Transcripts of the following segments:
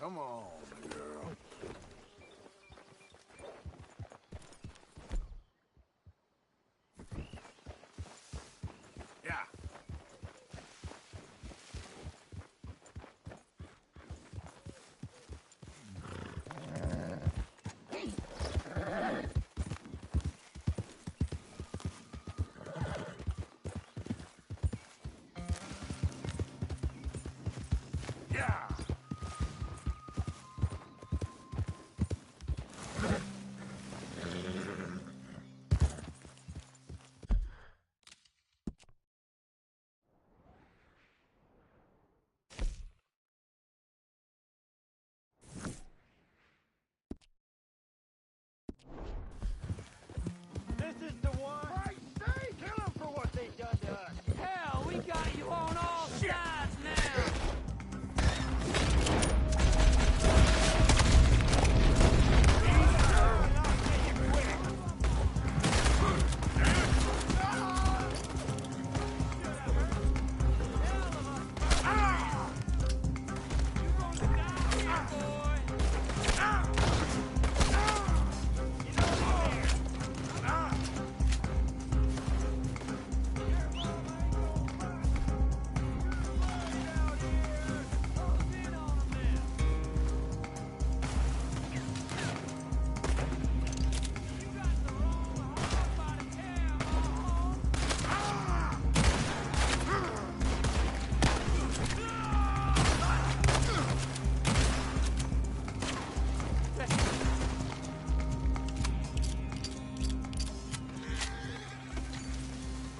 Come on, girl. Yeah. Yeah. This is the one. Christ's sake, kill them for what they've done to us. Hell, we got you on all sides now.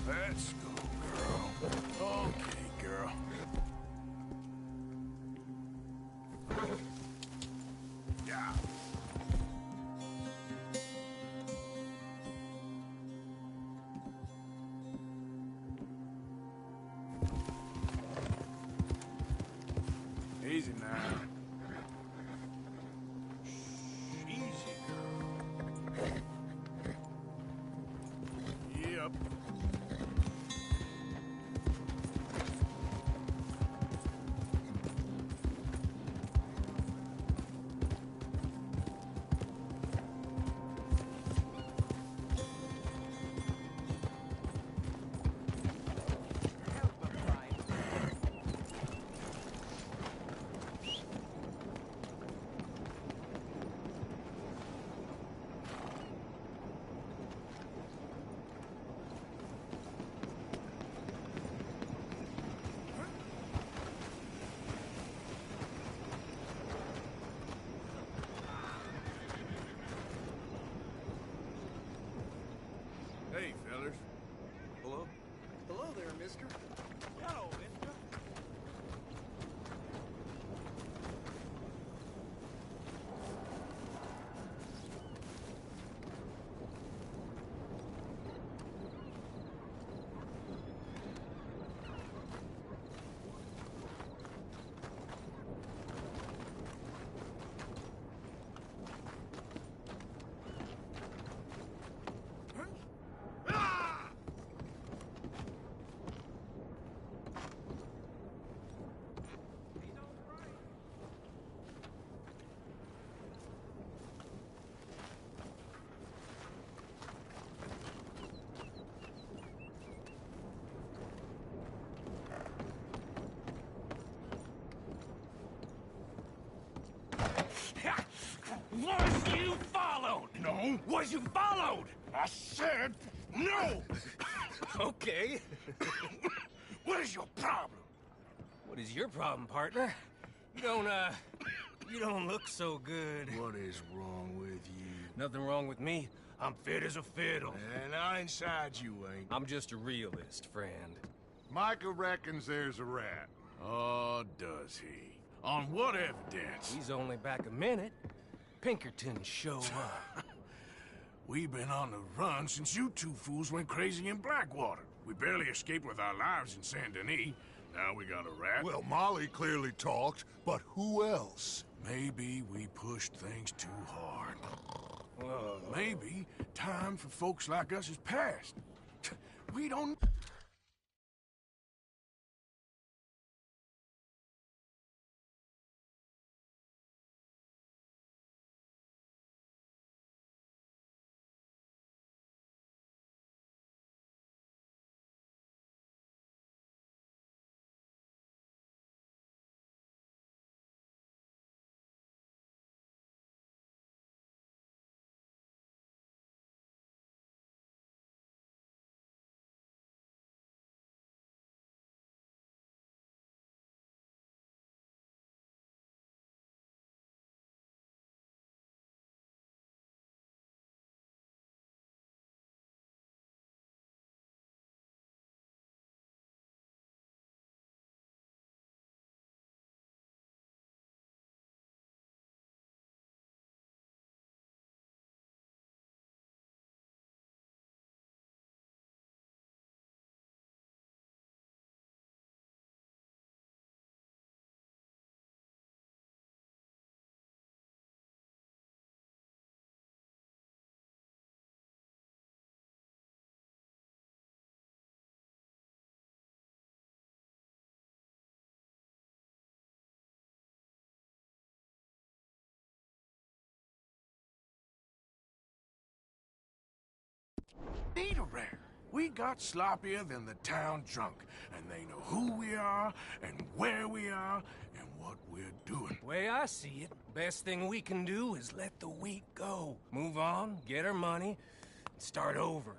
Let's go, girl. Okay, girl. Yeah. Easy now. Shh, easy, girl. Yep. Hey, fellas. Hello? Hello there, mister. Hello, mister. Was you followed? No. Was you followed? I said no. Okay. What is your problem? What is your problem, partner? You don't look so good. What is wrong with you? Nothing wrong with me. I'm fit as a fiddle. And I inside you ain't. I'm just a realist, friend. Micah reckons there's a rat. Oh, does he? On what evidence? He's only back a minute. Pinkerton show up. We've been on the run since you two fools went crazy in Blackwater. We barely escaped with our lives in Saint Denis. Now we got a rat. Well, Molly clearly talked, but who else? Maybe we pushed things too hard. Whoa. Maybe time for folks like us is past. We don't... Need a rare. We got sloppier than the town drunk, and they know who we are, and where we are, and what we're doing. Way I see it, best thing we can do is let the week go. Move on, get our money, start over.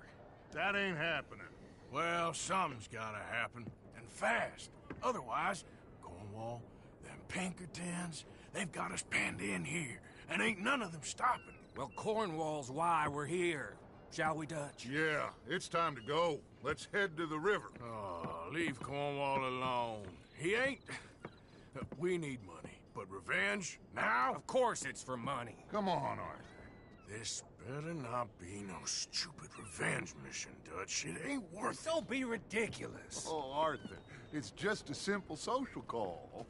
That ain't happening. Well, something's gotta happen, and fast. Otherwise, Cornwall, them Pinkertons, they've got us penned in here, and ain't none of them stopping. Well, Cornwall's why we're here. Shall we, Dutch? Yeah, it's time to go. Let's head to the river. Oh, leave Cornwall alone. He ain't... We need money, but revenge, now? Of course it's for money. Come on, Arthur. This better not be no stupid revenge mission, Dutch. It ain't worth it. Don't be ridiculous. Oh, Arthur, it's just a simple social call.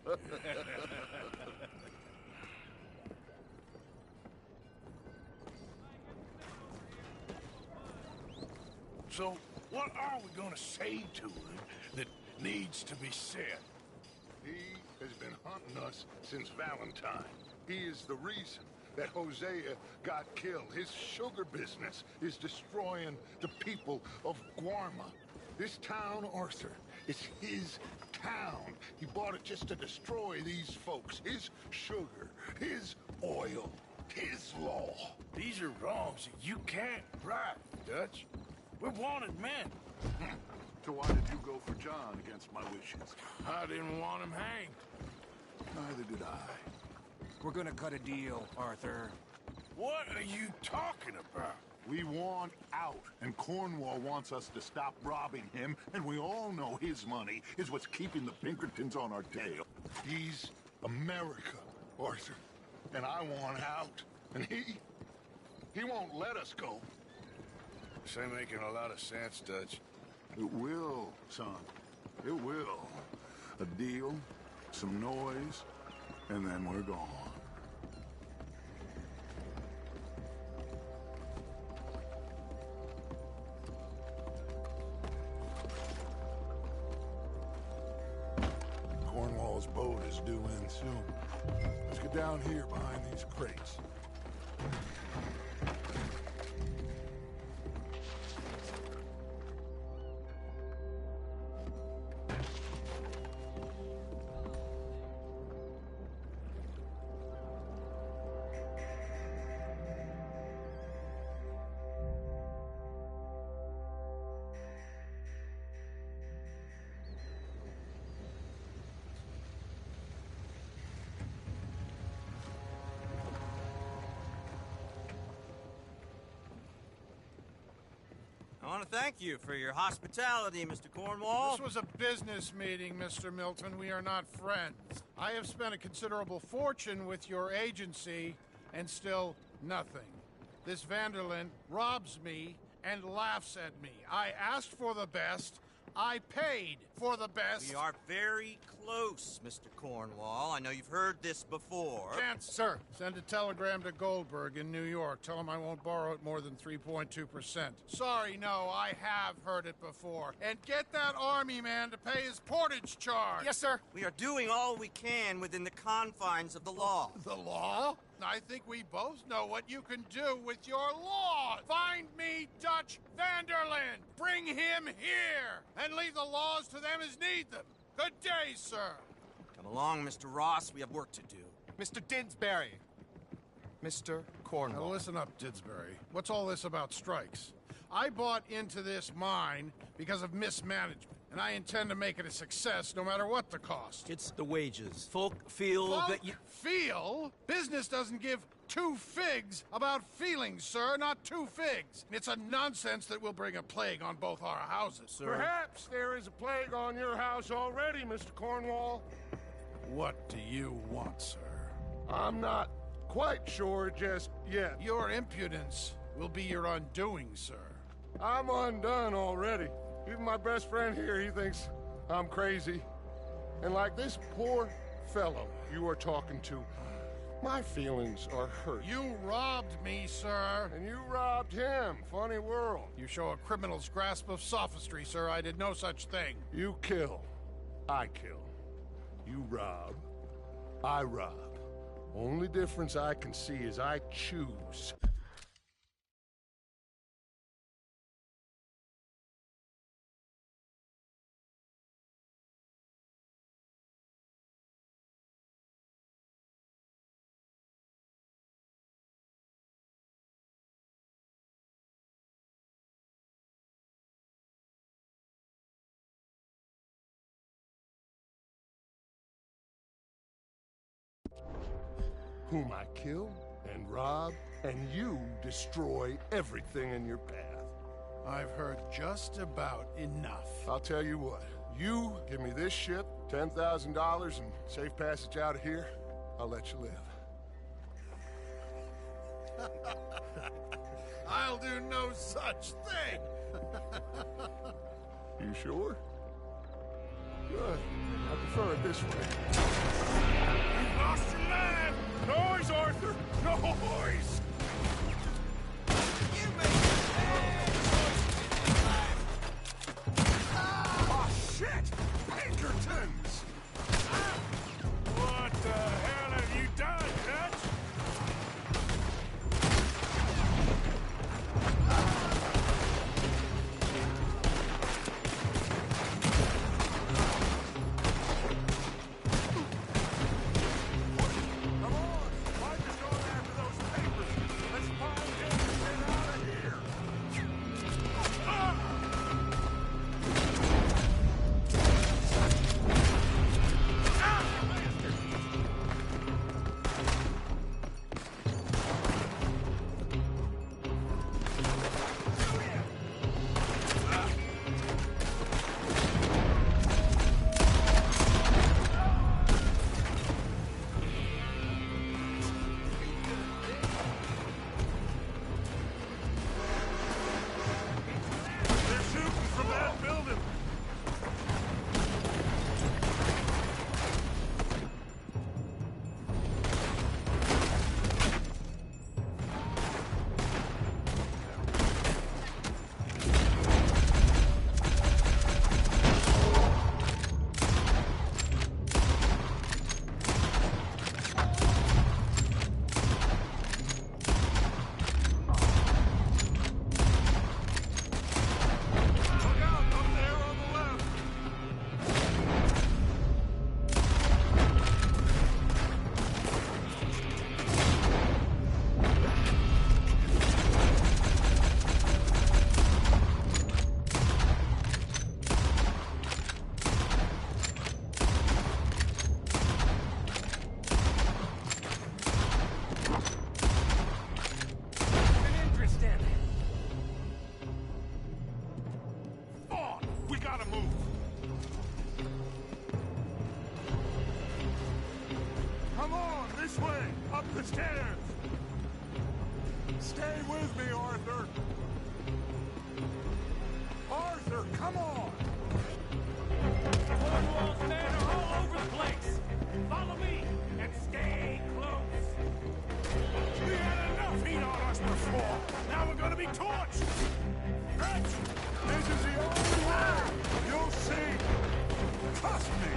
So, what are we gonna say to him that needs to be said? He has been hunting us since Valentine. He is the reason that Hosea got killed. His sugar business is destroying the people of Guarma. This town, Arthur, is his town. He bought it just to destroy these folks. His sugar, his oil, his law. These are wrongs that you can't right, Dutch. We're wanted men. So why did you go for John against my wishes? I didn't want him hanged. Neither did I. We're gonna cut a deal, Arthur. What are you talking about? We want out, and Cornwall wants us to stop robbing him, and we all know his money is what's keeping the Pinkertons on our tail. He's America, Arthur, and I want out, and he won't let us go. This ain't making a lot of sense, Dutch. It will, son. It will. A deal, some noise, and then we're gone. Cornwall's boat is due in soon. Let's get down here behind these crates. I want to thank you for your hospitality, Mr. Cornwall. This was a business meeting, Mr. Milton. We are not friends. I have spent a considerable fortune with your agency, and still nothing. This Vanderlyn robs me and laughs at me. I asked for the best. I paid for the best. We are very close, Mr. Cornwall. I know you've heard this before. Chance, sir, send a telegram to Goldberg in New York. Tell him I won't borrow it more than 3.2%. Sorry, no, I have heard it before. And get that army man to pay his portage charge. Yes, sir. We are doing all we can within the confines of the law. The law? I think we both know what you can do with your law. Find me Dutch Vanderlyn. Bring him here. And leave the laws to them as need them. Good day, sir. Come along, Mr. Ross. We have work to do. Mr. Didsbury. Mr. Now Cornwall. listen up, Didsbury. What's all this about strikes? I bought into this mine because of mismanagement, and I intend to make it a success no matter what the cost. It's the wages. Folk feel that you... Feel? Business doesn't give two figs about feelings, sir, not two figs. It's a nonsense that will bring a plague on both our houses. Sir. Perhaps there is a plague on your house already, Mr. Cornwall. What do you want, sir? I'm not quite sure just yet. Your impudence will be your undoing, sir. I'm undone already. Even my best friend here, he thinks I'm crazy. And like this poor fellow you are talking to, my feelings are hurt. You robbed me, sir. And you robbed him. Funny world. You show a criminal's grasp of sophistry, sir. I did no such thing. You kill. I kill. You rob. I rob. Only difference I can see is I choose whom I kill and rob, and you destroy everything in your path. I've heard just about enough. I'll tell you what. You give me this ship, $10,000, and safe passage out of here, I'll let you live. I'll do no such thing! You sure? Good. I prefer it this way. You lost your mind! Noise, Arthur! Noise! You made bad choices in life. Ah, shit! Pinkertons! What the hell have you done, Dutch? Come on! Why just going after those papers? Let's find him and get out of here! They're shooting from that building! Look out! Up there on the left! Interested. Vaughn, we gotta move! Come on, this way! Up the stairs! Stay with me, Arthur! Arthur, come on! Cornwall's men are all over the place. Follow me and stay close. We had enough heat on us before! Now we're gonna be torched! Dutch! This is the only way! You'll see! Trust me!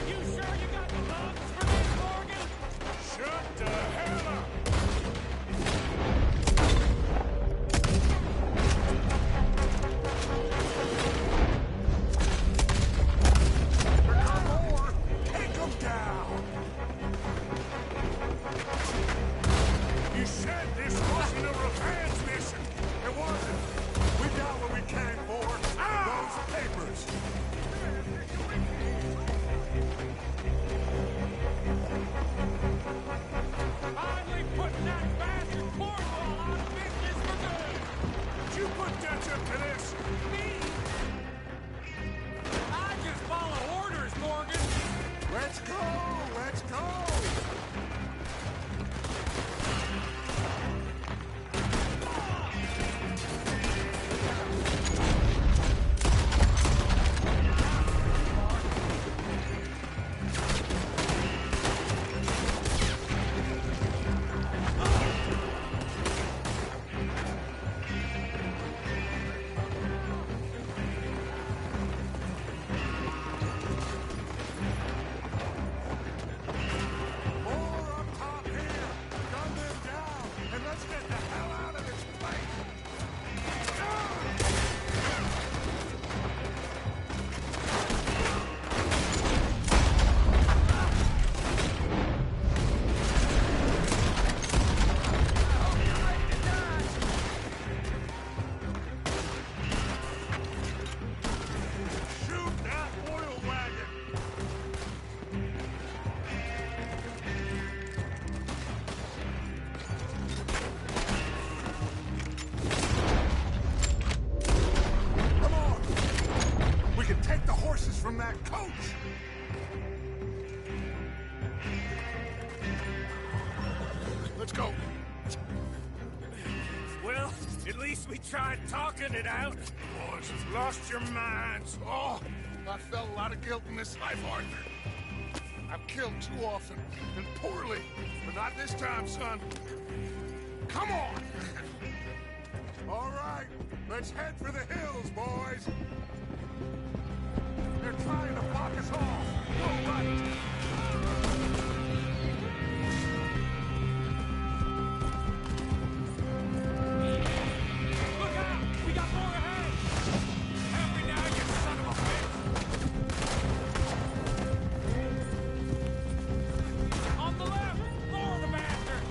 You sure you got the lungs for this, Morgan? Shut the hell up! talking it out? Boys, you've lost your minds. Oh, I felt a lot of guilt in this life, Arthur. I've killed too often and poorly, but not this time, son. Come on! All right, let's head for the hills, boys. They're trying to block us off. Go right. Look out! We got more ahead! Help me now, you son of a bitch! On the left! More of the bastards!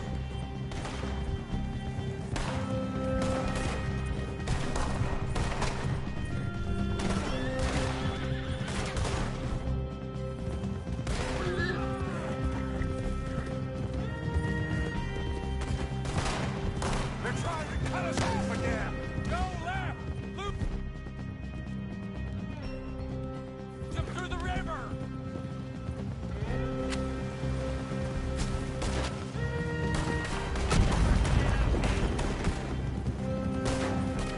They're trying to cut us off again. Go left! Loop! Jump through the river!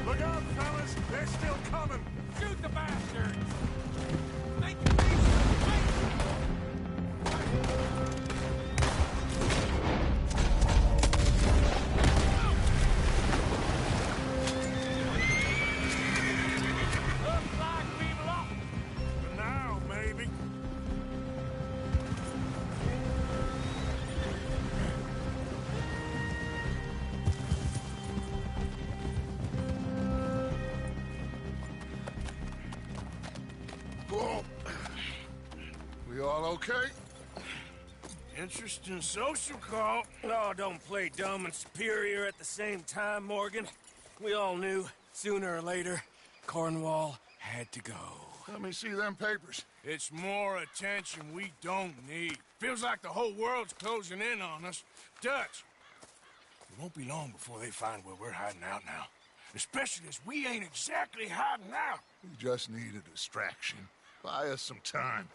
Look out, fellas. They're still coming. Shoot the bastards! Make it decent! Looks like we've lost. For now, maybe. Whoa. We all okay? Interesting social call. Oh, don't play dumb and superior at the same time, Morgan. We all knew, sooner or later, Cornwall had to go. Let me see them papers. It's more attention we don't need. Feels like the whole world's closing in on us. Dutch, it won't be long before they find where we're hiding out now. Especially as we ain't exactly hiding out. We just need a distraction. Buy us some time.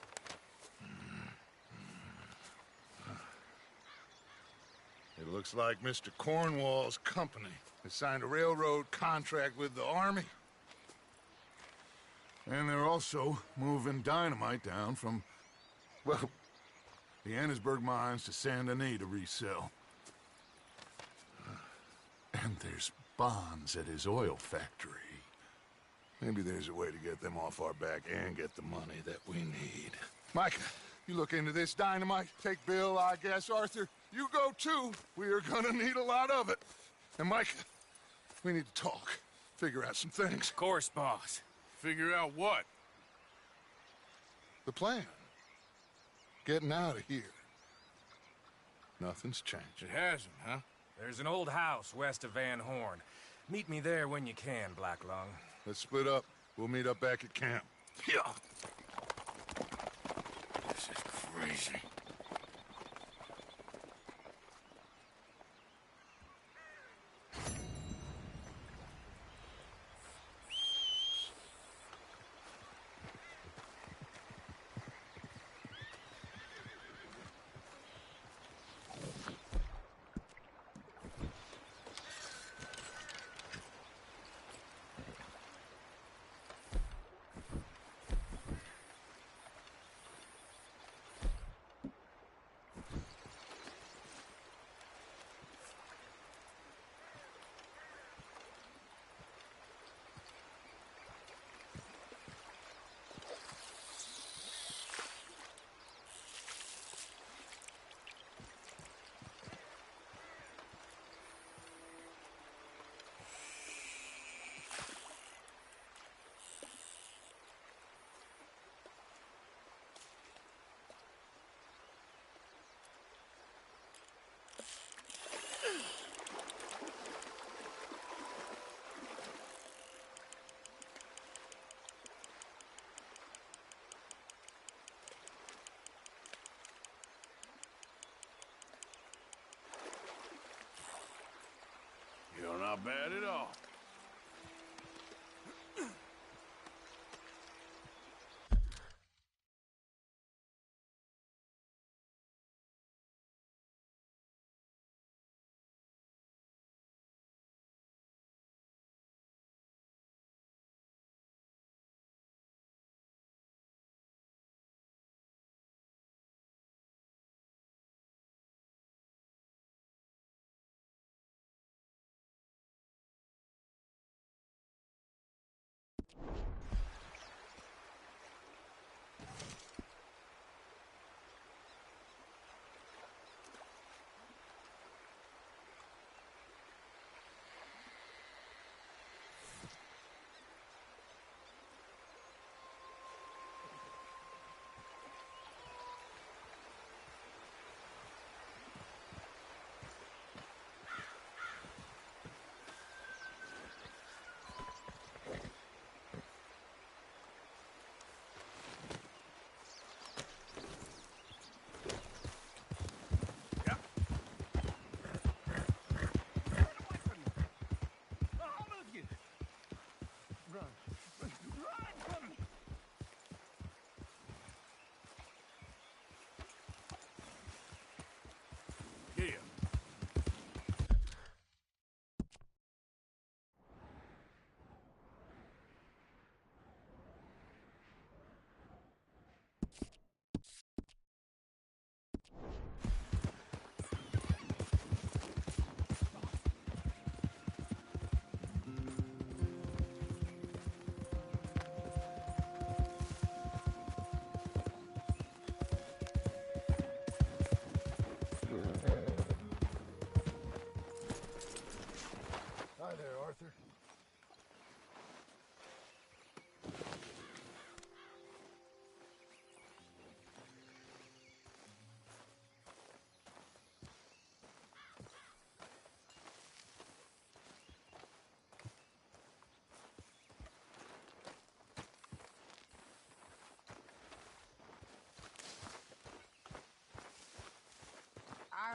It looks like Mr. Cornwall's company has signed a railroad contract with the Army. And they're also moving dynamite down from, well, the Annesburg mines to Saint Denis to resell. And there's bonds at his oil factory. Maybe there's a way to get them off our back and get the money that we need. Micah, you look into this dynamite. Take Bill, I guess. Arthur, you go too. We are gonna need a lot of it. And Micah, we need to talk. Figure out some things. Of course, boss. Figure out what? The plan. Getting out of here. Nothing's changed. It hasn't, huh? There's an old house west of Van Horn. Meet me there when you can, Blacklung. Let's split up. We'll meet up back at camp. Yeah. This is crazy. You're not bad at all.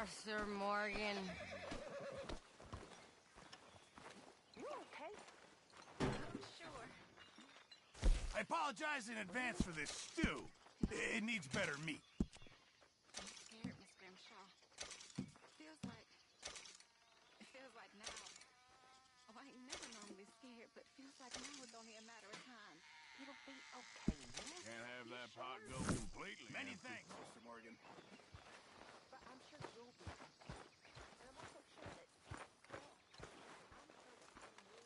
Arthur Morgan. You okay? I'm sure. I apologize in advance for this stew. It needs better meat. I'm scared, Miss Grimshaw. It feels like now. Oh, I ain't never normally scared, but feels like now is only a matter of time. It'll be okay, yeah? Can't have that pot go completely. Many thanks, Mr. Morgan. But I'm sure you'll be okay. And I'm also sure that, well, I'm sure that I knew.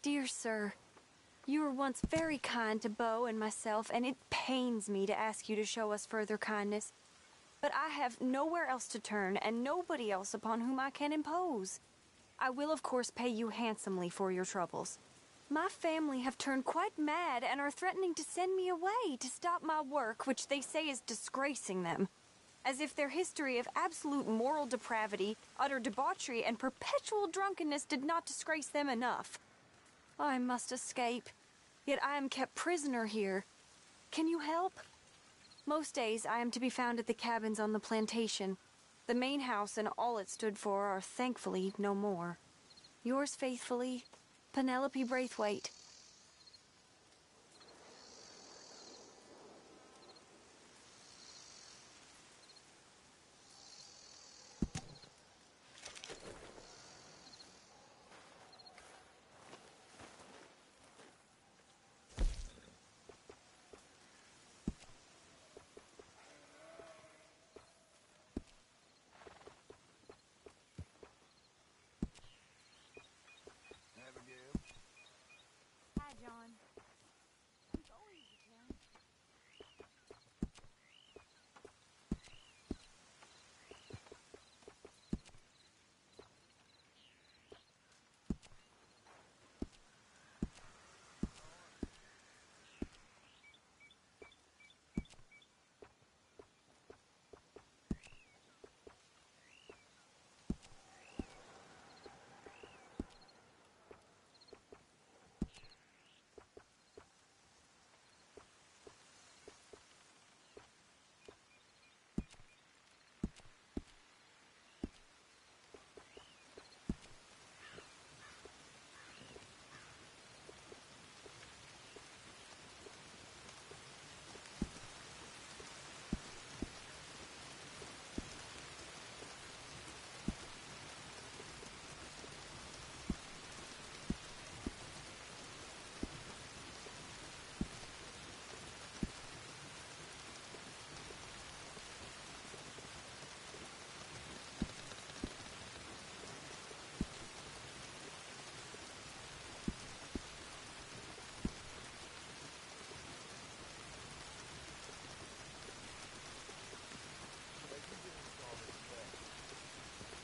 Dear sir, you were once very kind to Beau and myself, and it pains me to ask you to show us further kindness. But I have nowhere else to turn, and nobody else upon whom I can impose. I will, of course, pay you handsomely for your troubles. My family have turned quite mad and are threatening to send me away to stop my work, which they say is disgracing them. As if their history of absolute moral depravity, utter debauchery, and perpetual drunkenness did not disgrace them enough. I must escape, yet I am kept prisoner here. Can you help? Most days I am to be found at the cabins on the plantation. The main house and all it stood for are thankfully no more. Yours faithfully, Penelope Braithwaite. Hi, John. Go easy, Karen.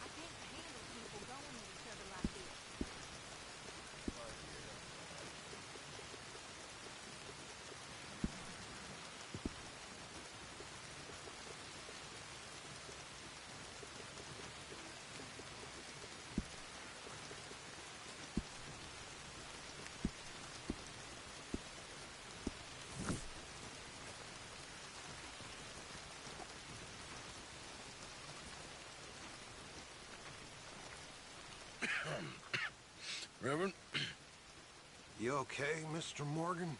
I can't handle people going at each other like this. Reverend, You okay, Mr. Morgan?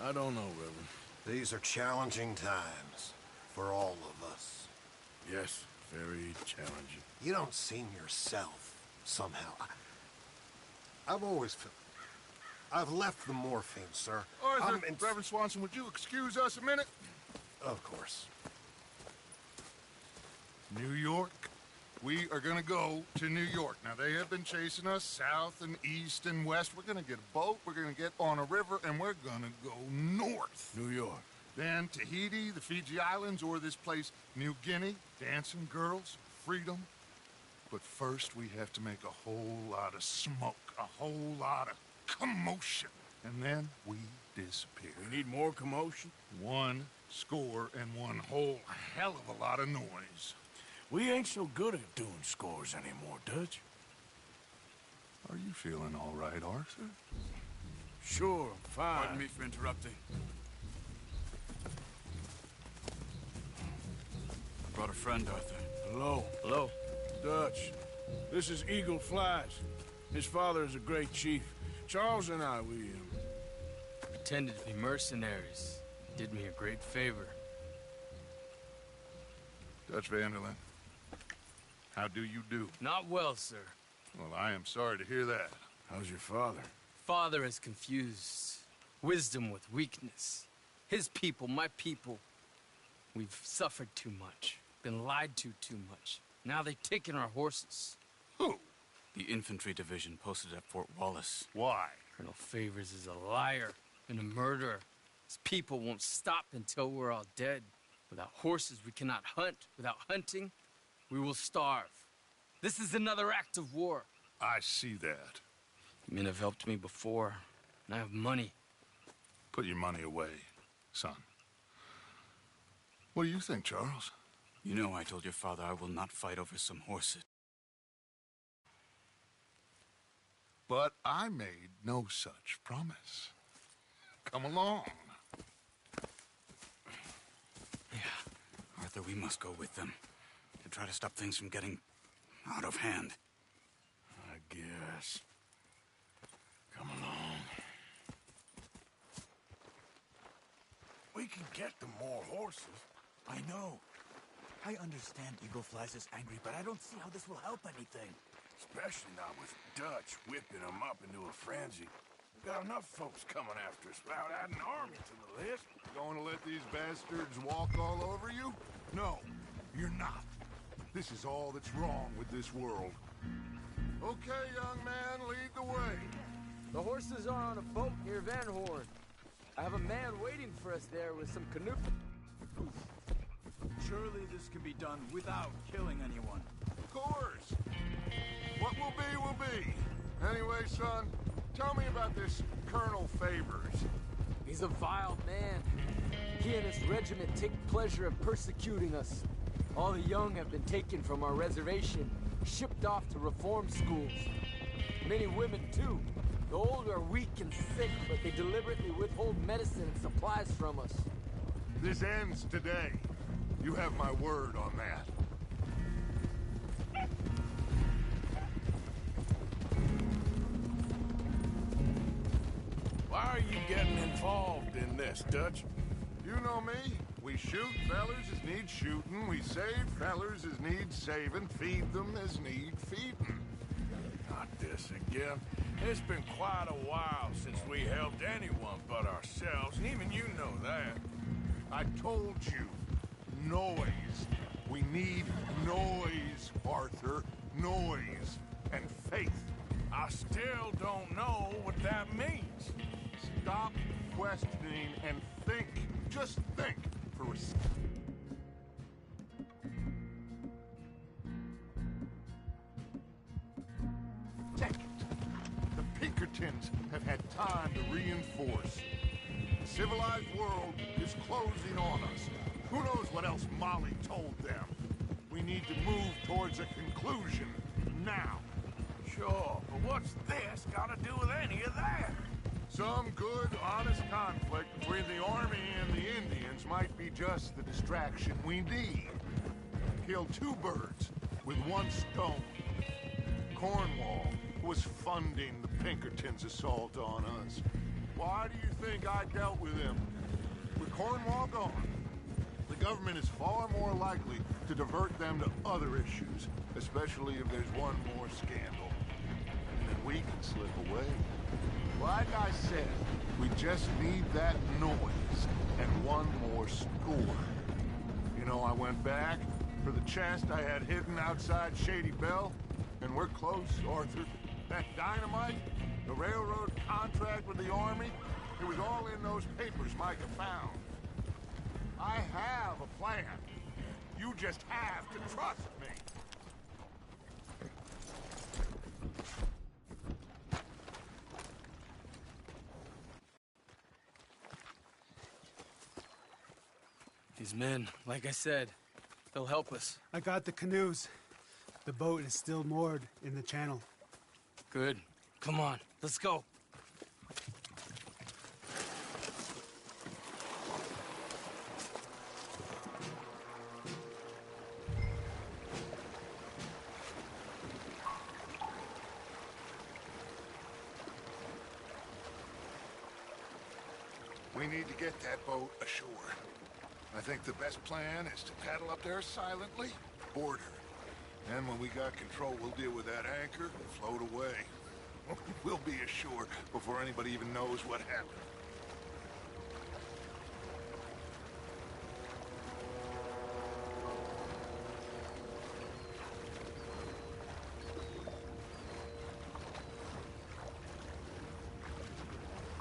I don't know, Reverend. These are challenging times for all of us. Yes, very challenging. You don't seem yourself, somehow. I've always felt... I've left the morphine, sir. Arthur, Reverend Swanson, would you excuse us a minute? Of course. New York. We are gonna go to New York. Now, they have been chasing us south and east and west. We're gonna get a boat, we're gonna get on a river, and we're gonna go north. New York. Then Tahiti, the Fiji Islands, or this place, New Guinea, dancing girls, freedom. But first, we have to make a whole lot of smoke, a whole lot of commotion. And then we disappeared. We need more commotion? 1 score and 1 whole hell of a lot of noise. We ain't so good at doing scores anymore, Dutch. Are you feeling all right, Arthur? Sure, I'm fine. Pardon me for interrupting. I brought a friend, Arthur. Hello. Hello. Dutch. This is Eagle Flies. His father is a great chief. Charles and I, we pretended to be mercenaries. Did me a great favor. Dutch van der Linde, how do you do? Not well, sir. Well, I am sorry to hear that. How's your father? Father has confused wisdom with weakness. His people, my people, we've suffered too much. Been lied to too much. Now they've taken our horses. Who? The infantry division posted at Fort Wallace. Why? Colonel Favors is a liar and a murderer. His people won't stop until we're all dead. Without horses, we cannot hunt. Without hunting, we will starve. This is another act of war. I see that. Men have helped me before, and I have money. Put your money away, son. What do you think, Charles? You know I told your father I will not fight over some horses. But I made no such promise. Come along. Yeah, Arthur, we must go with them to try to stop things from getting out of hand. I guess. Come along. We can get them more horses. I know. I understand Eagle Flies is angry, but I don't see how this will help anything. Especially not with Dutch whipping them up into a frenzy. We've got enough folks coming after us without adding an army to the list. Going to let these bastards walk all over you? No, you're not. This is all that's wrong with this world. Okay, young man, lead the way. The horses are on a boat near Van Horn. I have a man waiting for us there with some canoe. Surely this can be done without killing anyone. Of course. What will be. Anyway, son, tell me about this Colonel Favors. He's a vile man. He and his regiment take pleasure in persecuting us. All the young have been taken from our reservation, shipped off to reform schools. Many women, too. The old are weak and sick, but they deliberately withhold medicine and supplies from us. This ends today. You have my word on that. Why are you getting involved in this, Dutch? You know me. We shoot fellers as need shooting. We save fellers as need saving. Feed them as need feeding. Not this again. It's been quite a while since we helped anyone but ourselves, and even you know that. I told you. Noise. We need noise, Arthur. Noise. And faith. I still don't know what that means. Stop questioning and think. Just think for a second. The Pinkertons have had time to reinforce. The civilized world is closing on us. Who knows what else Molly told them? We need to move towards a conclusion now. Sure, but what's this got to do with any of that? Some good, honest conflict between the army and the Indians might be just the distraction we need. Kill 2 birds with 1 stone. Cornwall was funding the Pinkertons' assault on us. Why do you think I dealt with him? With Cornwall gone, the government is far more likely to divert them to other issues, especially if there's one more scandal. And then we can slip away. Like I said, we just need that noise and 1 more score. You know, I went back for the chest I had hidden outside Shady Bell, and we're close, Arthur. That dynamite, the railroad contract with the army, it was all in those papers Micah found. I have a plan. You just have to trust me. These men, like I said, they'll help us. I got the canoes. The boat is still moored in the channel. Good. Come on, let's go. We need to get that boat ashore. I think the best plan is to paddle up there silently, board her. And when we got control, we'll deal with that anchor and float away. We'll be ashore before anybody even knows what happened.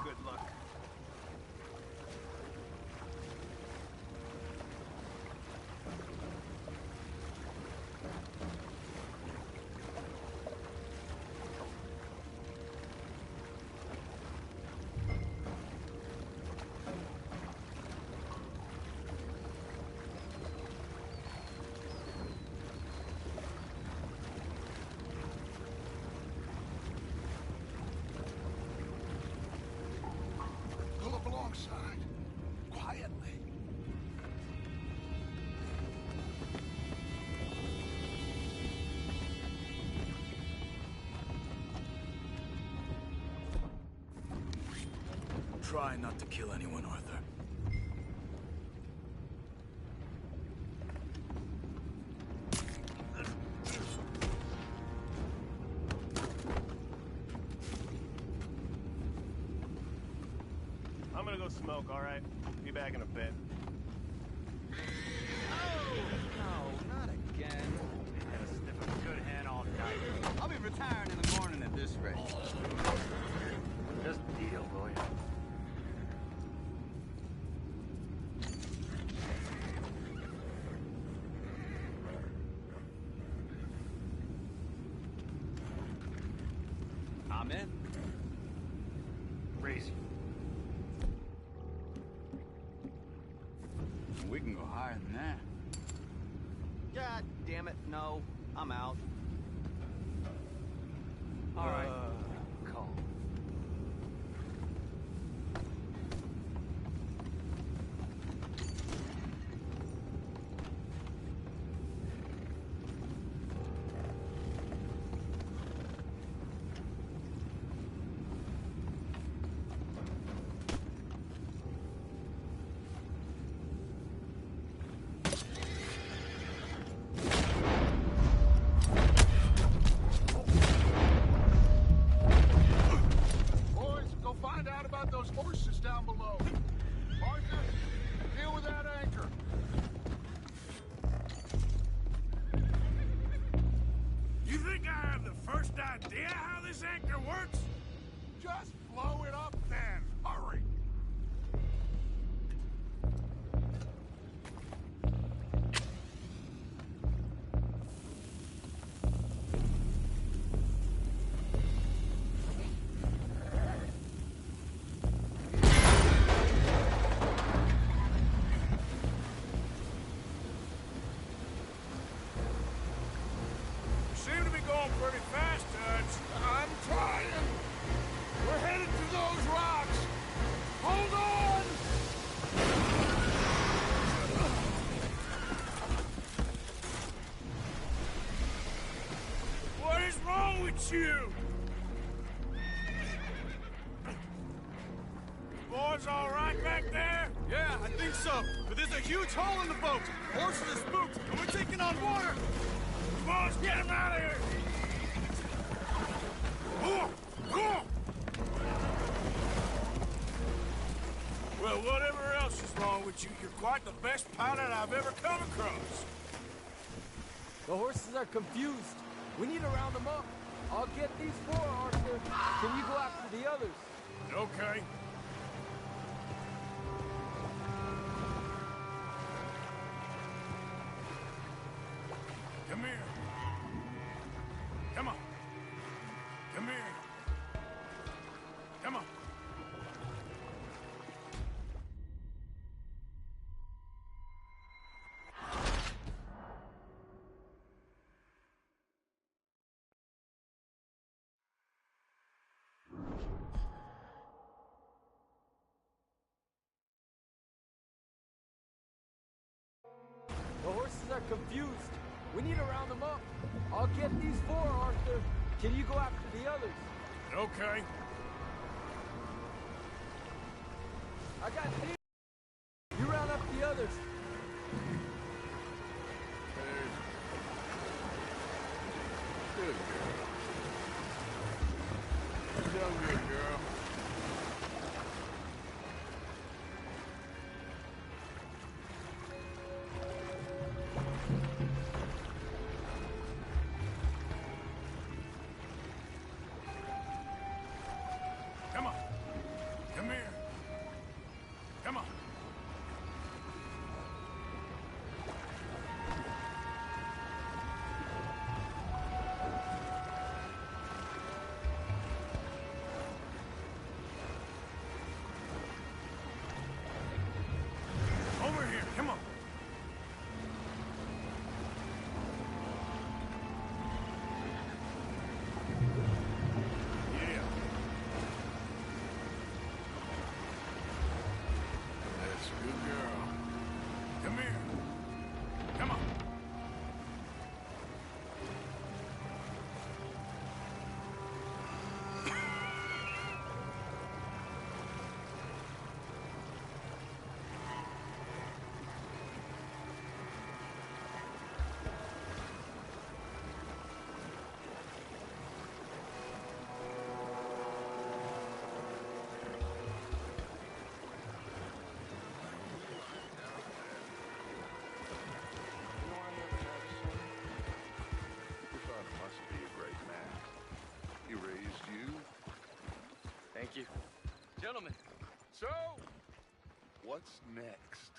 Good luck. Pull up alongside. Quietly. Try not to kill anyone, Arthur. I'm gonna go smoke, all right? Be back in a bit. No, not again. Had a sniff of a good hand all night. I'll be retiring in the morning at this rate. Just deal, will ya? I'm in. Raise you. We can go higher than that. God damn it, no. I'm out. All right. Calm. Boys, go find out about those horses down below. Arthur, deal with that anchor. You think I have the first idea how this anchor works? Just blow it up then. Hurry. You seem to be going pretty fast, Dutch. I'm trying. We're headed to those rocks. Hold on! What is wrong with you? Boys all right back there? Yeah, I think so. But there's a huge hole in the boat. Horses are spooked, and we're taking on water. Boys, get him out of here! Well, whatever else is wrong with you, you're quite the best pilot I've ever come across. The horses are confused. We need to round them up. I'll get these four, Arthur. Can you go after the others? Okay. Come here. Come on. Come here. Come on. confused. We need to round them up. I'll get these 4, Arthur. Can you go after the others? Okay. I got these. You round up the others. Good girl. So good, girl. Come on. Come here. Come on. Over here, come on. Yeah. That's a good girl. Come here. Come on. Your father must be a great man. He raised you. Thank you. Gentlemen. So, what's next?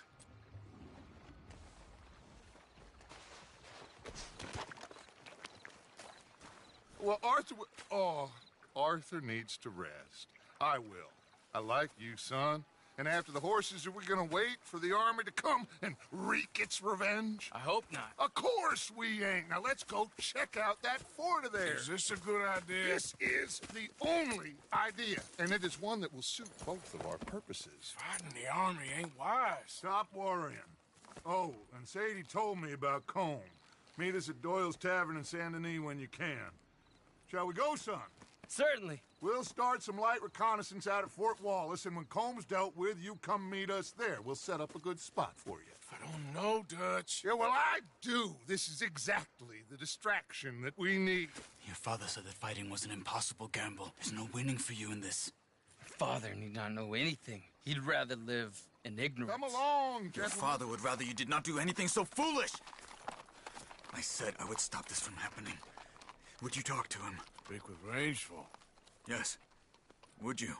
Well, Arthur needs to rest. I will. I like you, son. And after the horses, are we gonna wait for the army to come and wreak its revenge? I hope not. Of course we ain't. Now let's go check out that fort of theirs. Is this a good idea? This is the only idea, and it is one that will suit both of our purposes. Fighting the army ain't wise. Stop worrying. Oh, and Sadie told me about Combe. Meet us at Doyle's Tavern in Saint Denis when you can. Shall we go, son? Certainly. We'll start some light reconnaissance out at Fort Wallace, and when Combs dealt with, you come meet us there. We'll set up a good spot for you. I don't know, Dutch. Yeah, well, I do. This is exactly the distraction that we need. Your father said that fighting was an impossible gamble. There's no winning for you in this. Father need not know anything. He'd rather live in ignorance. Come along, Your gentlemen. father would rather you did not do anything so foolish. I said I would stop this from happening. Would you talk to him? Speak with Rangeful. Yes. Would you?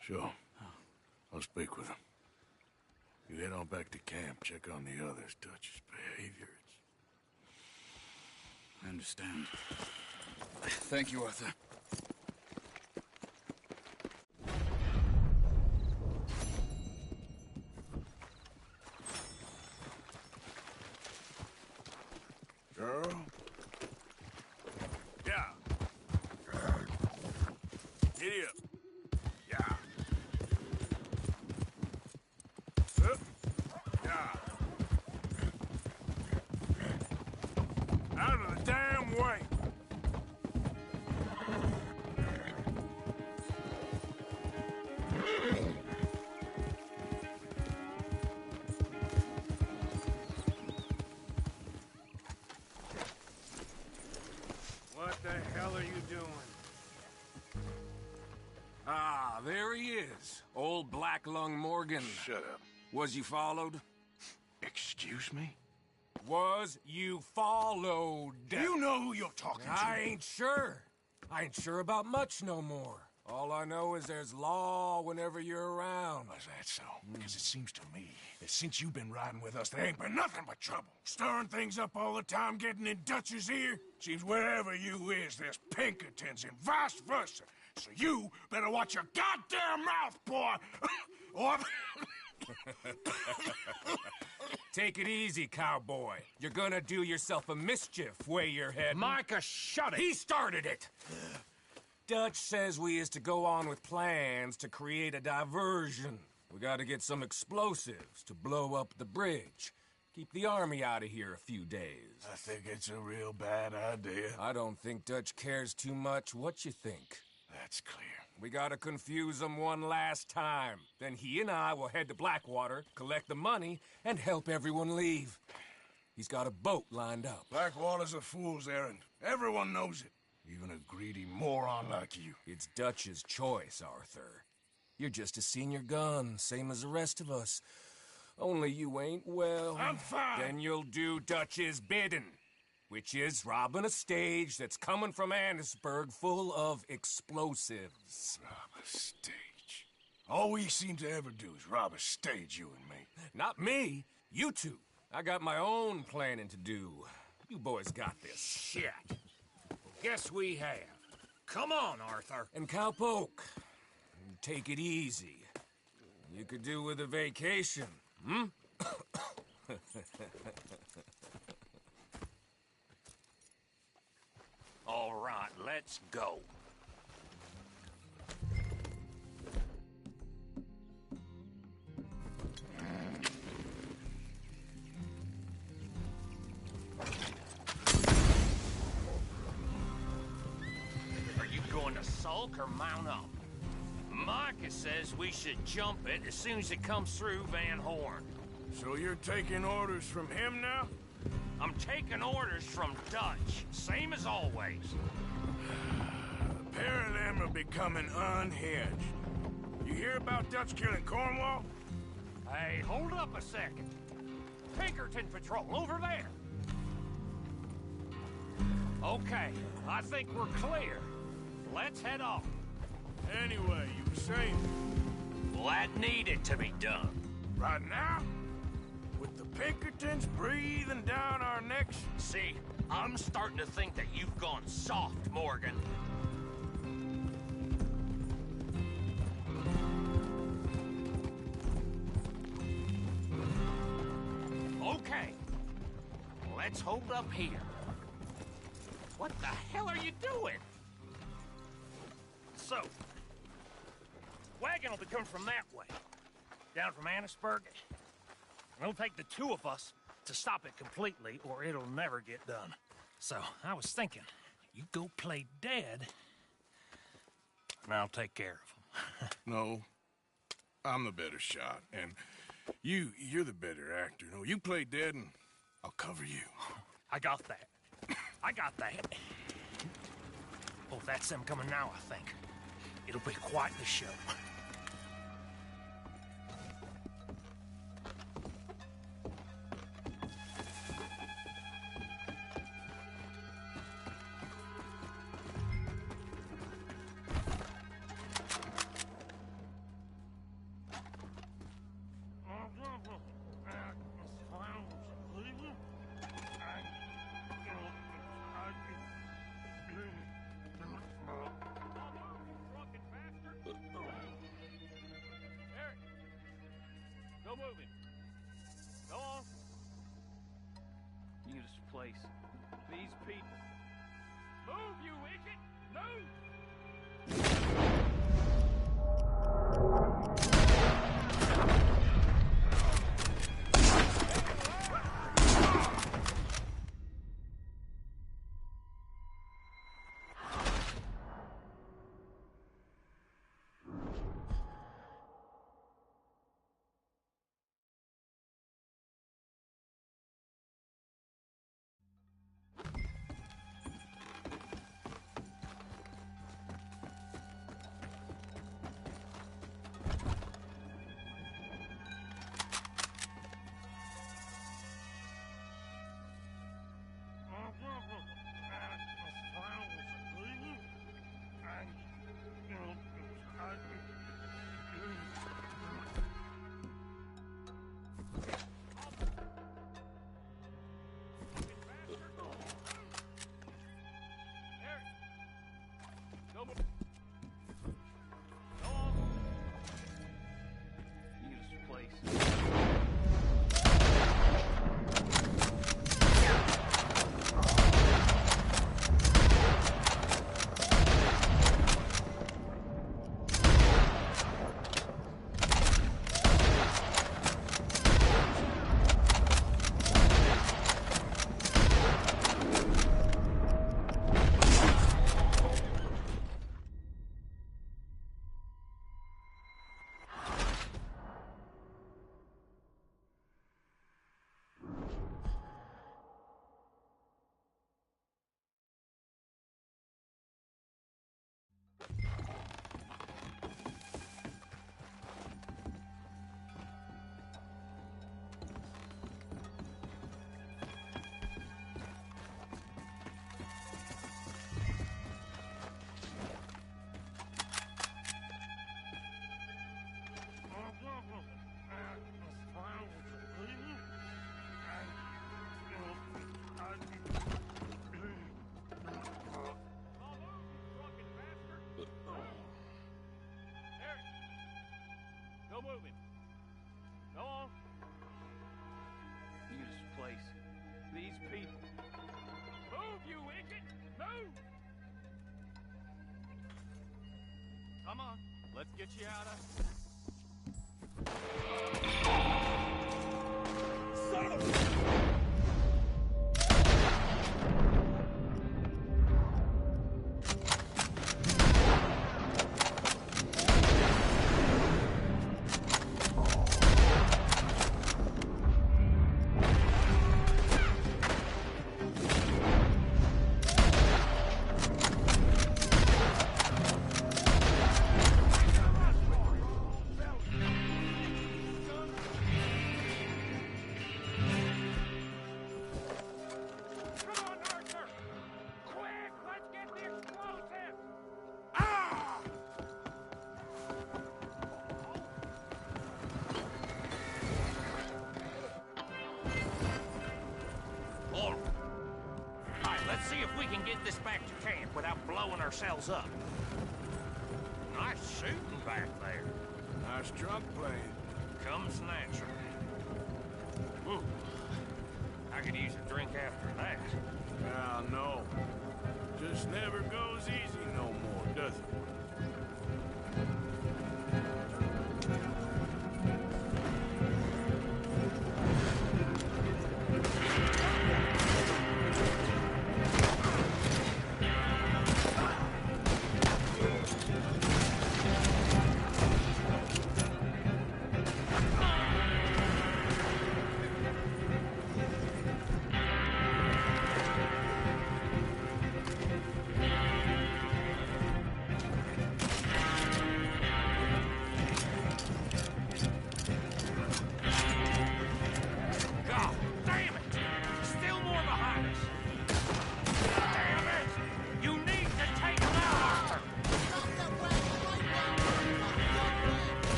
Sure. I'll speak with him. You head on back to camp, check on the others. Dutch's behavior, I understand. Thank you, Arthur. Girl? Yeah. Giddy up. Yeah. Up. Yeah. Out of the damn way. What the hell are you doing? Ah, there he is. Old Black Lung Morgan. Shut up. Was you followed? Excuse me? Was you followed? You know who you're talking to. I ain't sure. I ain't sure about much no more. All I know is there's law whenever you're around. Is that so? Because it seems to me that since you've been riding with us, there ain't been nothing but trouble. Stirring things up all the time, getting in Dutch's ear. Seems wherever you is, there's Pinkertons and vice versa. So you better watch your goddamn mouth, boy! Or... Take it easy, cowboy. You're gonna do yourself a mischief, way your head. Micah, shut it! He started it! Dutch says we is to go on with plans to create a diversion. We gotta get some explosives to blow up the bridge. Keep the army out of here a few days. I think it's a real bad idea. I don't think Dutch cares too much what you think. That's clear. We gotta confuse him one last time. Then he and I will head to Blackwater, collect the money, and help everyone leave. He's got a boat lined up. Blackwater's a fool's errand. Everyone knows it. Even a greedy moron like you. It's Dutch's choice, Arthur. You're just a senior gun, same as the rest of us. Only you ain't well. I'm fine. Then you'll do Dutch's bidding, which is robbing a stage that's coming from Annesburg full of explosives. Rob a stage. All we seem to ever do is rob a stage, you and me. Not me. You two. I got my own planning to do. You boys got this. Shit. Guess we have. Come on, Arthur. And Cowpoke, take it easy. You could do with a vacation, hmm? All right, let's go. Are you going to sulk or mount up? Micah says we should jump it as soon as it comes through Van Horn. So you're taking orders from him now? I'm taking orders from Dutch, same as always. The pair of them are becoming unhinged. You hear about Dutch killing Cornwall? Hey, hold up a second. Pinkerton Patrol, over there. Okay, I think we're clear. Let's head off. Anyway, you were saying? Well, that needed to be done. Right now? With the Pinkertons breathing down our necks? See, I'm starting to think that you've gone soft, Morgan. Okay, let's hold up here. What the hell are you doing? So, wagon will be coming from that way, down from Annesburg. It'll take the two of us to stop it completely, or it'll never get done. So, I was thinking, you go play dead, and I'll take care of him. No, I'm the better shot, and you're the better actor. No, you play dead, and I'll cover you. I got that. I got that. Oh, that's them coming now, I think. It'll be quite the show. No moving. Go on. You this place. These people. Move, you idiot! Move! moving. Go on. This place. These people. Move, you idiot! Move! Come on, let's get you out of... Son of a... Let's see if we can get this back to camp without blowing ourselves up. Nice shooting back there. Nice drunk playing. Comes naturally. Ooh, I could use a drink after that. Ah, no. Just never goes easy no more, does it?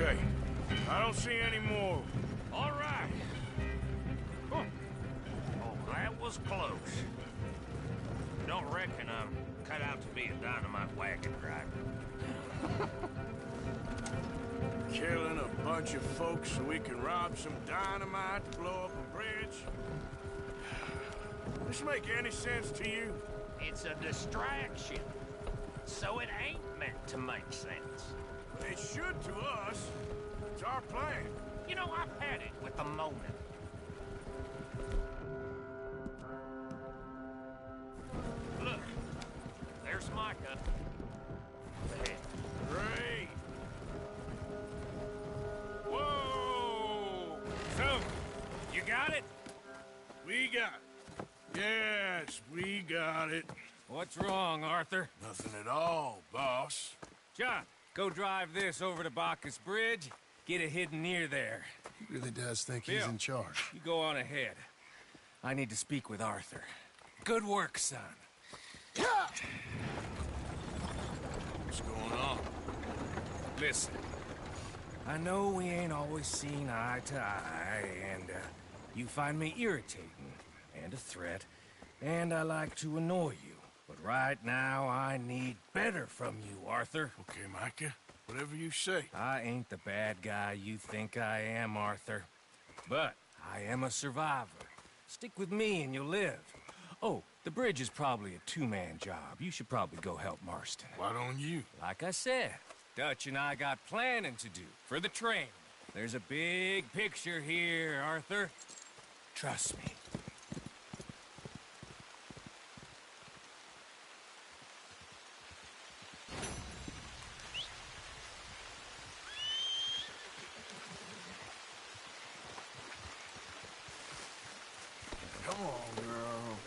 Okay. I don't see any more. All right. Oh, that was close. Don't reckon I'm cut out to be a dynamite wagon driver. Killing a bunch of folks so we can rob some dynamite to blow up a bridge? This make any sense to you? It's a distraction. So it ain't meant to make sense. It should to us. It's our plan. You know, I've had it with the moment. Look, there's Micah. There. Great. Whoa! So, you got it? We got it. Yes, we got it. What's wrong, Arthur? Nothing at all, boss. John, go drive this over to Bacchus Bridge. Get it hidden near there. He really does think Bill, he's in charge. You go on ahead. I need to speak with Arthur. Good work, son. What's going on? Listen, I know we ain't always seen eye to eye, and you find me irritating and a threat, and I like to annoy you. But right now, I need better from you, Arthur. Okay, Micah. Whatever you say. I ain't the bad guy you think I am, Arthur. But I am a survivor. Stick with me and you'll live. Oh, the bridge is probably a two-man job. You should probably go help Marston. Why don't you? Like I said, Dutch and I got planning to do for the train. There's a big picture here, Arthur. Trust me. Come on, girl.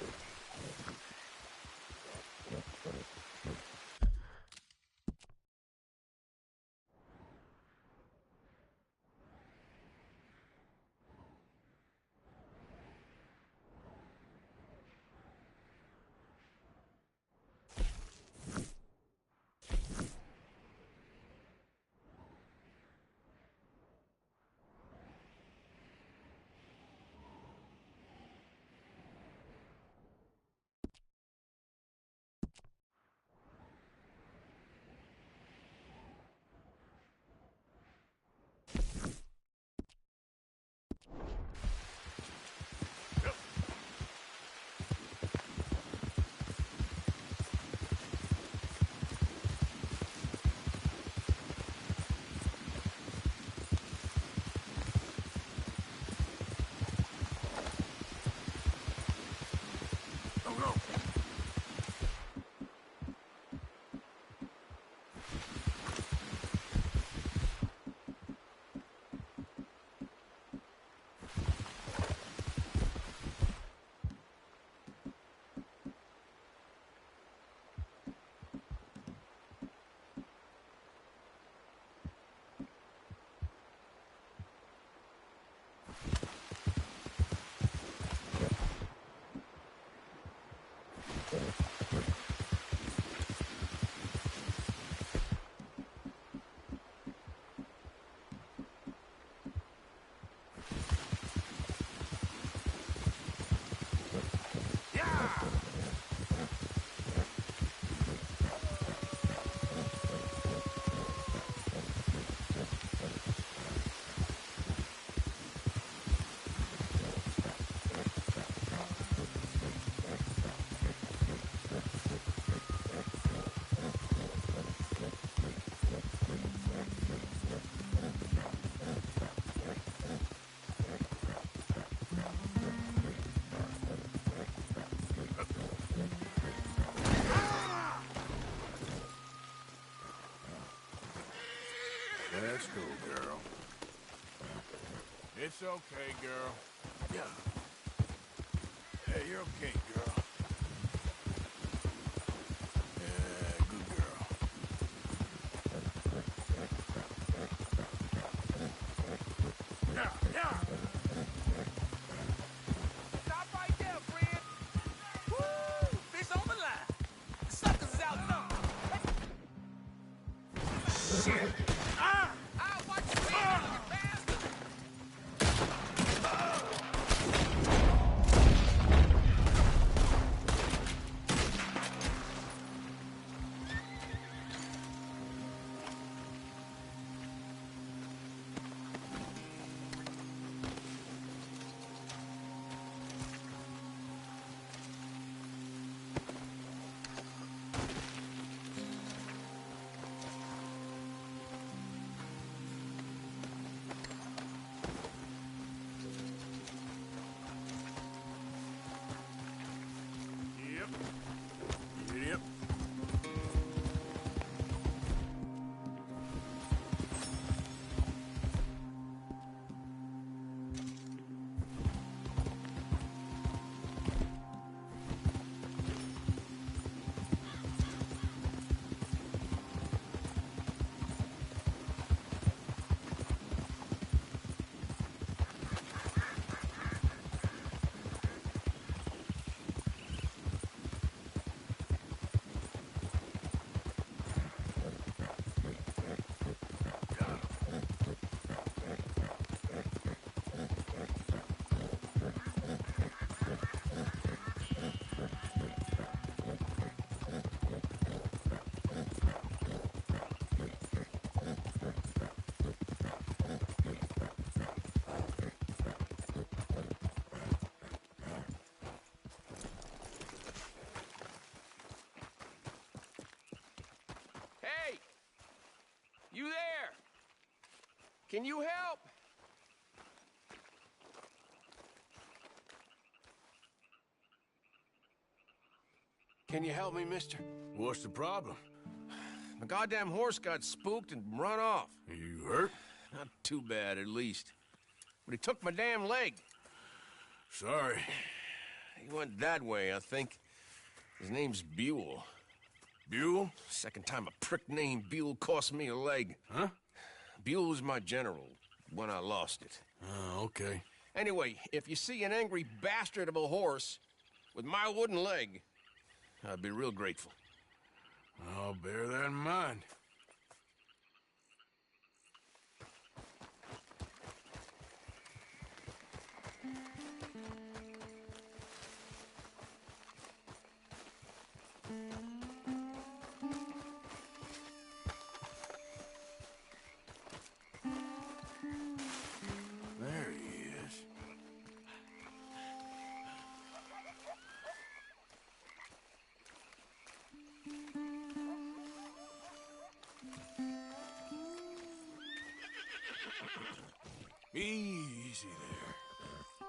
Let's go, girl. It's okay, girl. Yeah. Hey, you're okay, girl. Yeah, good girl. Yeah, yeah. Stop right there, friend. Woo! Fish on the line. The suckers is outnumbered. Shit. I'll watch you hand, you bastard. Yep. Hey! You there? Can you help? Can you help me, mister? What's the problem? My goddamn horse got spooked and run off. You hurt? Not too bad, at least. But he took my damn leg. Sorry. He went that way, I think. His name's Buell. Buell? Second time a prick named Buell cost me a leg. Huh? Buell was my general when I lost it. Oh, okay. Anyway, if you see an angry bastard of a horse with my wooden leg, I'd be real grateful. I'll bear that in mind. There he is. Easy there.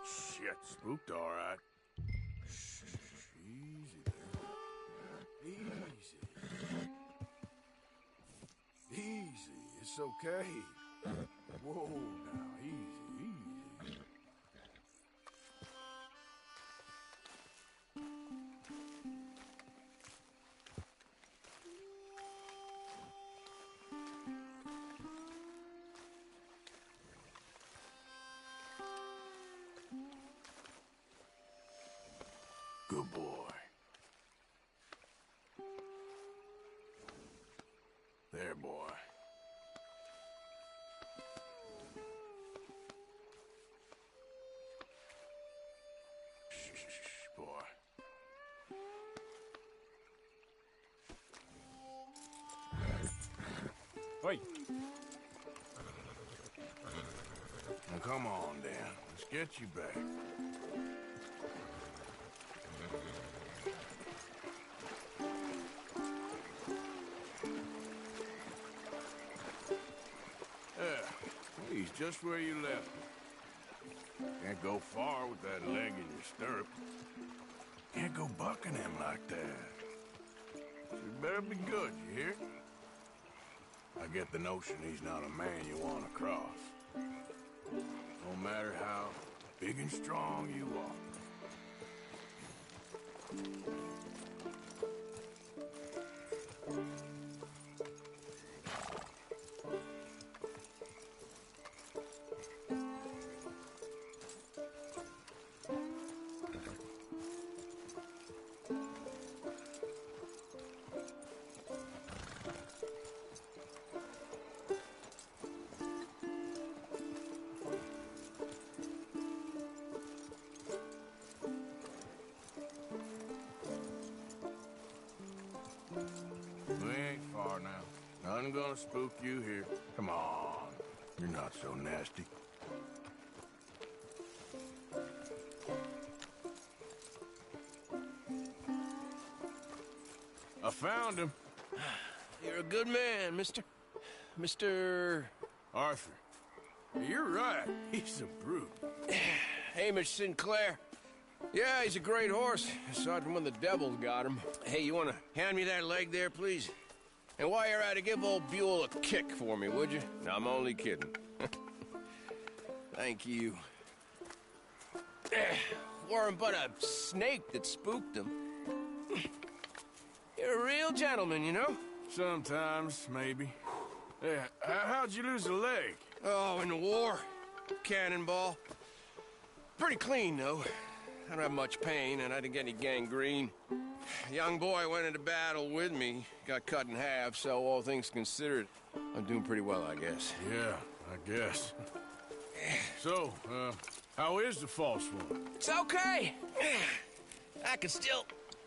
Shit, spooked all right. Easy there. Easy. Easy. It's okay. Whoa, now, easy, easy. Good boy. There, boy. Shh, boy. Oi. Now, come on, Dan. Let's get you back. He's just where you left him. Can't go far with that leg in your stirrup. Can't go bucking him like that. So you better be good, you hear? I get the notion he's not a man you want to cross. No matter how big and strong you are. We ain't far now. Nothing gonna spook you here. Come on. You're not so nasty. I found him. You're a good man, mister. Mr. Arthur. You're right. He's a brute. Hamish Sinclair. Yeah, he's a great horse, aside from when the devils got him. Hey, you want to hand me that leg there, please? And while you're at it, give old Buell a kick for me, would you? No, I'm only kidding. Thank you. Weren't but a snake that spooked him. You're a real gentleman, you know? Sometimes, maybe. Yeah, how'd you lose a leg? Oh, in the war. Cannonball. Pretty clean, though. I don't have much pain, and I didn't get any gangrene. A young boy went into battle with me, got cut in half, so all things considered, I'm doing pretty well, I guess. Yeah, I guess. So, how is the false one? It's okay. I can still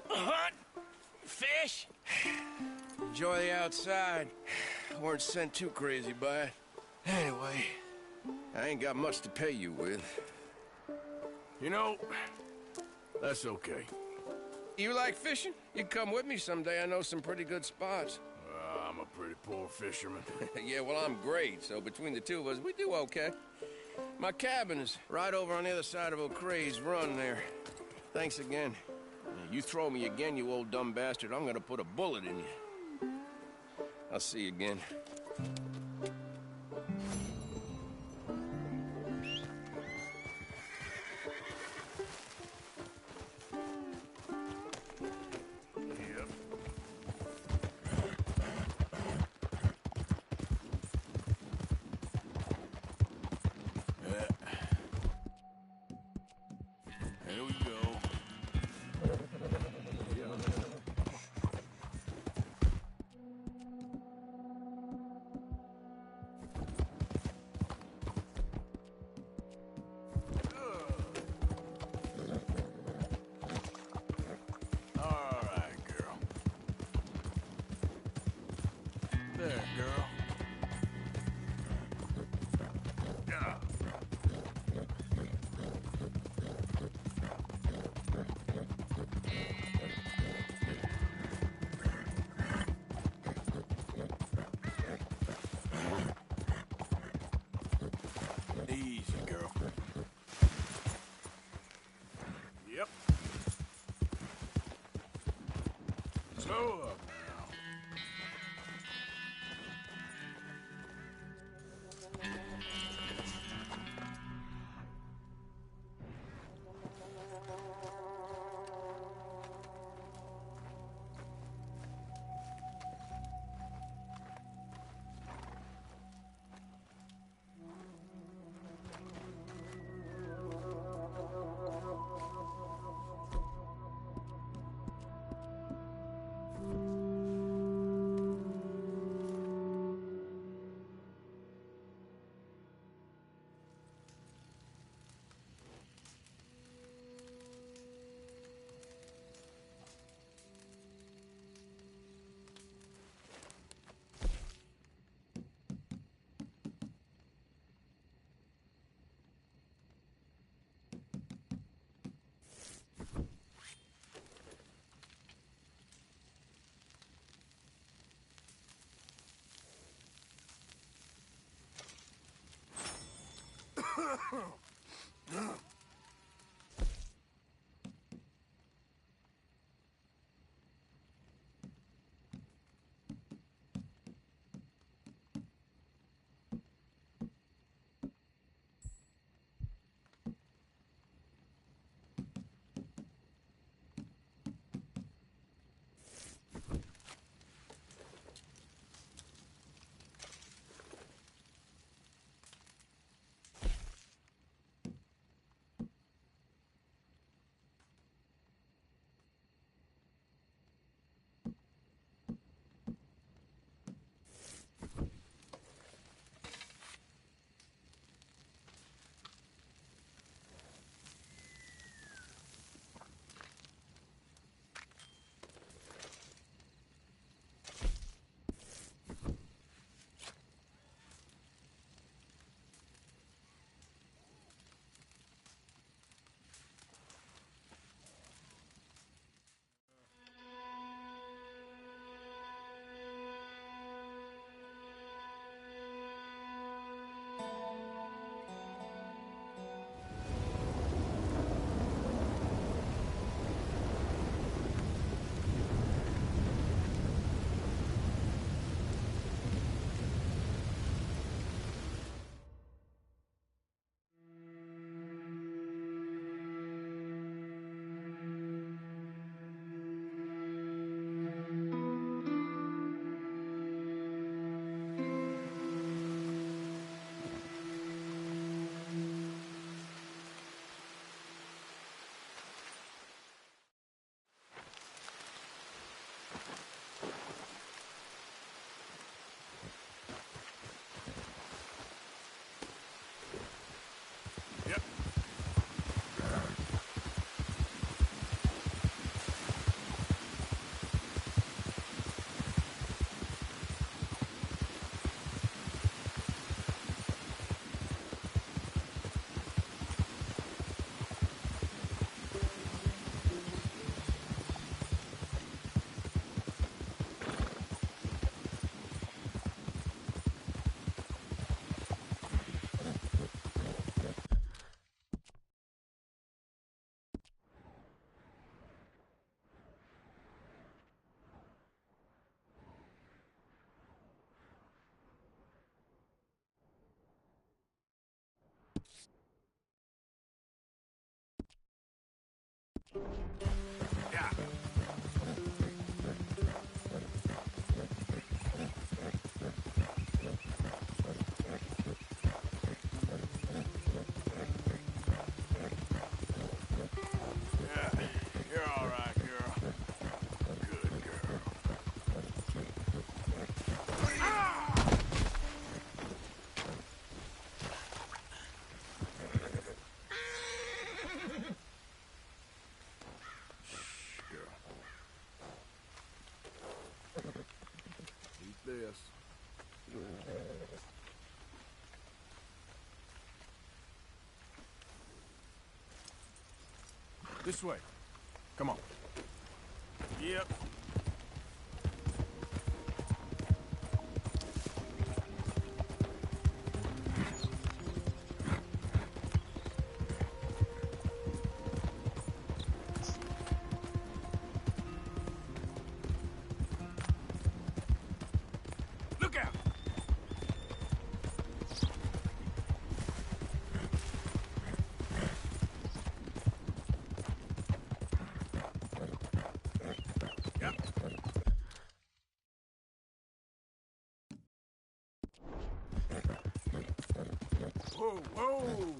hunt, fish, enjoy the outside. I weren't sent too crazy by it. Anyway, I ain't got much to pay you with. You know, that's okay. You like fishing? You can come with me someday. I know some pretty good spots. I'm a pretty poor fisherman. Yeah, well, I'm great, so between the two of us, we do okay. My cabin is right over on the other side of O'Creagh's Run there. Thanks again. You throw me again, you old dumb bastard, I'm gonna put a bullet in you. I'll see you again. Here we go. All right, girl. There, girl. Yeah. Easy, girl. Yep. Slow up now. Yeah. Yeah, you're all right, girl. Good girl. Eat this. This way. Come on. Yep. Look out! Whoa, whoa!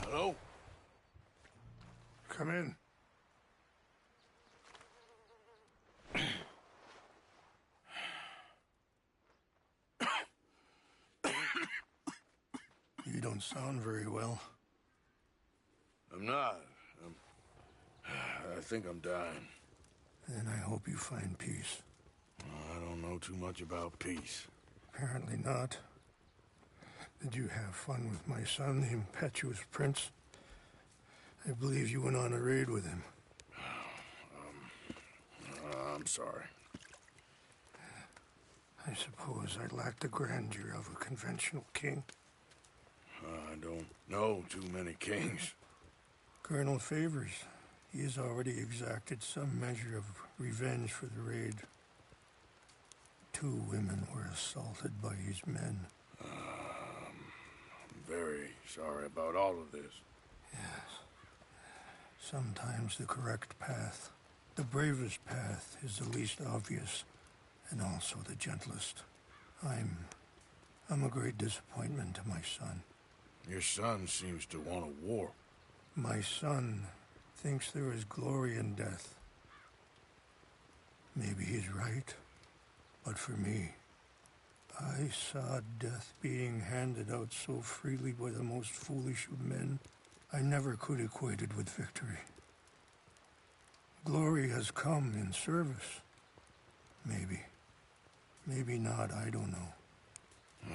Hello? Come in. You don't sound very well. I'm not. I think I'm dying. Then I hope you find peace. I don't know too much about peace. Apparently not. Did you have fun with my son, the impetuous prince? I believe you went on a raid with him. I'm sorry. I suppose I lack the grandeur of a conventional king. I don't know too many kings. Colonel Favors, he has already exacted some measure of revenge for the raid. 2 women were assaulted by his men. I'm very sorry about all of this. Yes. Sometimes the correct path, the bravest path, is the least obvious, and also the gentlest. I'm a great disappointment to my son. Your son seems to want a war. My son thinks there is glory in death. Maybe he's right, but for me, I saw death being handed out so freely by the most foolish of men, I never could equate it with victory. Glory has come in service. Maybe. Maybe not, I don't know.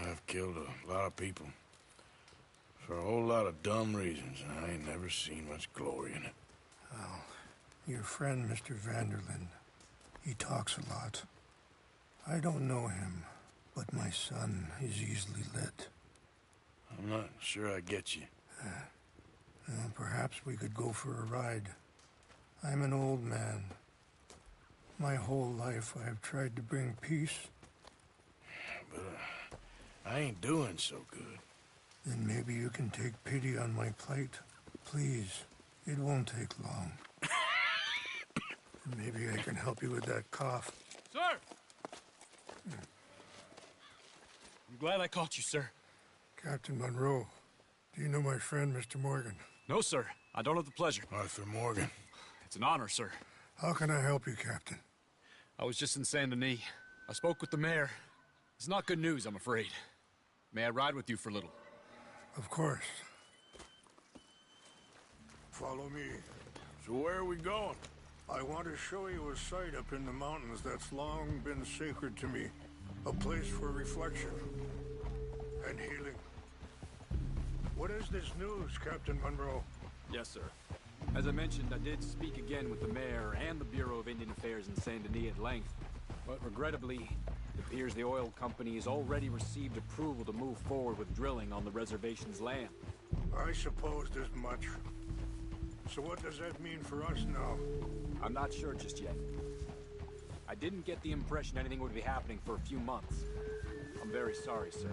I've killed a lot of people. For a whole lot of dumb reasons, and I ain't never seen much glory in it. Well, your friend, Mr. Vanderlyn, he talks a lot. I don't know him, but my son is easily led. I'm not sure I get you. Well, perhaps we could go for a ride. I'm an old man. My whole life I have tried to bring peace. But I ain't doing so good. Then maybe you can take pity on my plight. Please, it won't take long. And maybe I can help you with that cough. Sir! I'm glad I caught you, sir. Captain Monroe, Do you know my friend, Mr. Morgan? No, sir. I don't have the pleasure. Arthur Morgan. It's an honor, sir. How can I help you, Captain? I was just in Saint Denis. I spoke with the mayor. It's not good news, I'm afraid. May I ride with you for a little? Of course. Follow me. So where are we going? I want to show you a site up in the mountains that's long been sacred to me. A place for reflection and healing. What is this news, Captain Monroe? Yes, sir. As I mentioned, I did speak again with the mayor and the Bureau of Indian Affairs in Saint Denis at length. But regrettably, it appears the oil company has already received approval to move forward with drilling on the reservation's land. I supposed as much. So what does that mean for us now? I'm not sure just yet. I didn't get the impression anything would be happening for a few months. I'm very sorry, sir.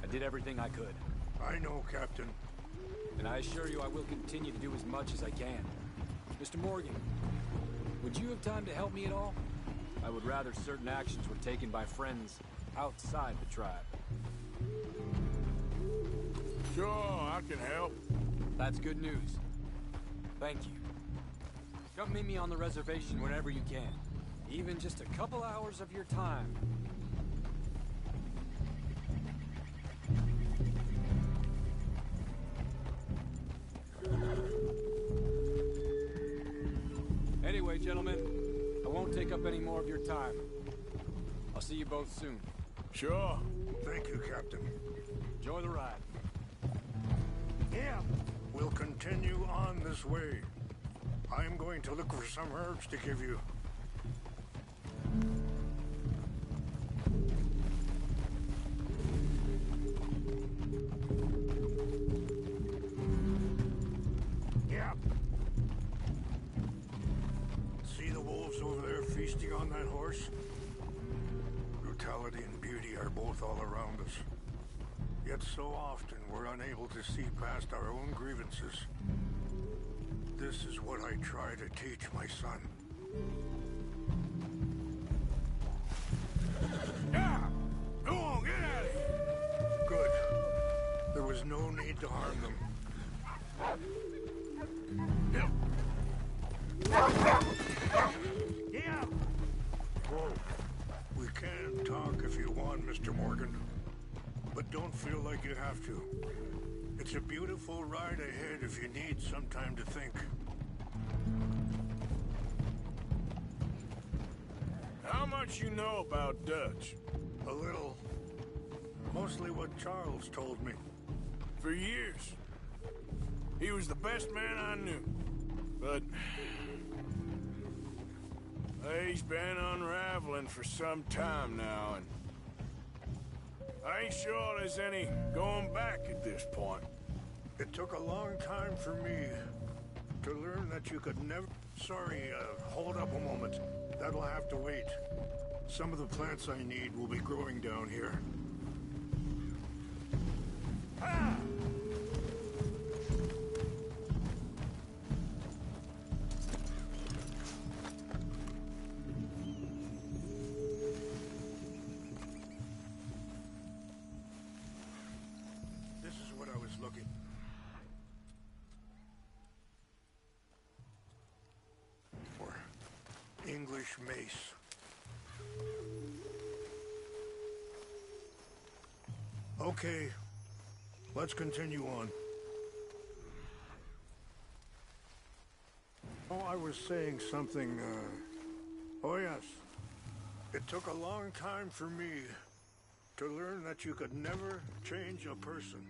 I did everything I could. I know, Captain. And I assure you I will continue to do as much as I can. Mr. Morgan, would you have time to help me at all? I would rather certain actions were taken by friends outside the tribe. Sure, I can help. That's good news. Thank you. Come meet me on the reservation whenever you can. Even just a couple hours of your time. Anyway, gentlemen, I won't take up any more of your time. I'll see you both soon. Sure. Thank you, Captain. Enjoy the ride. Yeah. We'll continue on this way. I'm going to look for some herbs to give you. Yeah. See the wolves over there feasting on that horse? Brutality and beauty are both all around us. Yet so often we're unable to see past our own grievances. This is what I try to teach my son. Yeah! Go on, get at it! Good. There was no need to harm them. Yeah! Whoa. We can talk if you want, Mr. Morgan. But don't feel like you have to. It's a beautiful ride ahead if you need some time to think. How much you know about Dutch? A little. Mostly what Charles told me. For years. He was the best man I knew. But he's been unraveling for some time now, and I ain't sure there's any going back at this point. It took a long time for me to learn that you could never... Sorry, hold up a moment. That'll have to wait. Some of the plants I need will be growing down here. Ah! This is what I was looking for. English mace. Okay, let's continue on. Oh, I was saying something, Oh, yes. It took a long time for me to learn that you could never change a person.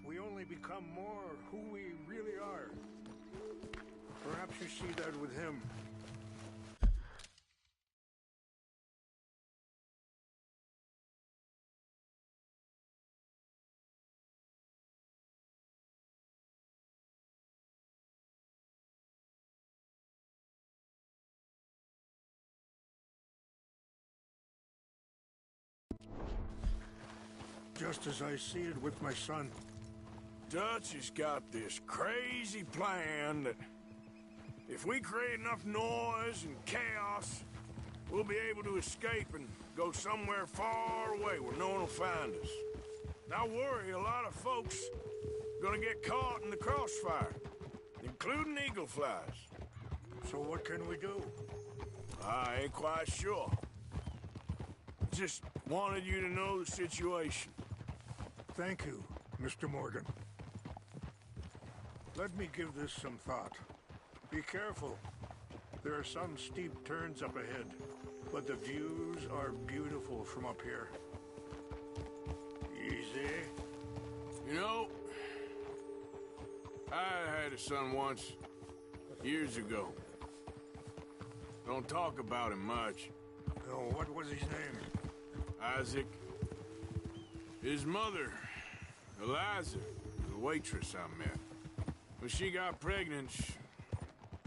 We only become more who we really are. Perhaps you see that with him. Just as I see it with my son. Dutch has got this crazy plan that if we create enough noise and chaos, we'll be able to escape and go somewhere far away where no one will find us. I worry a lot of folks gonna get caught in the crossfire, including eagle flies. So what can we do? I ain't quite sure. Just wanted you to know the situation. Thank you, Mr. Morgan. Let me give this some thought. Be careful. There are some steep turns up ahead, but the views are beautiful from up here. Easy. You know, I had a son once, years ago. Don't talk about him much. Oh, what was his name? Isaac. His mother, Eliza, the waitress I met. When she got pregnant,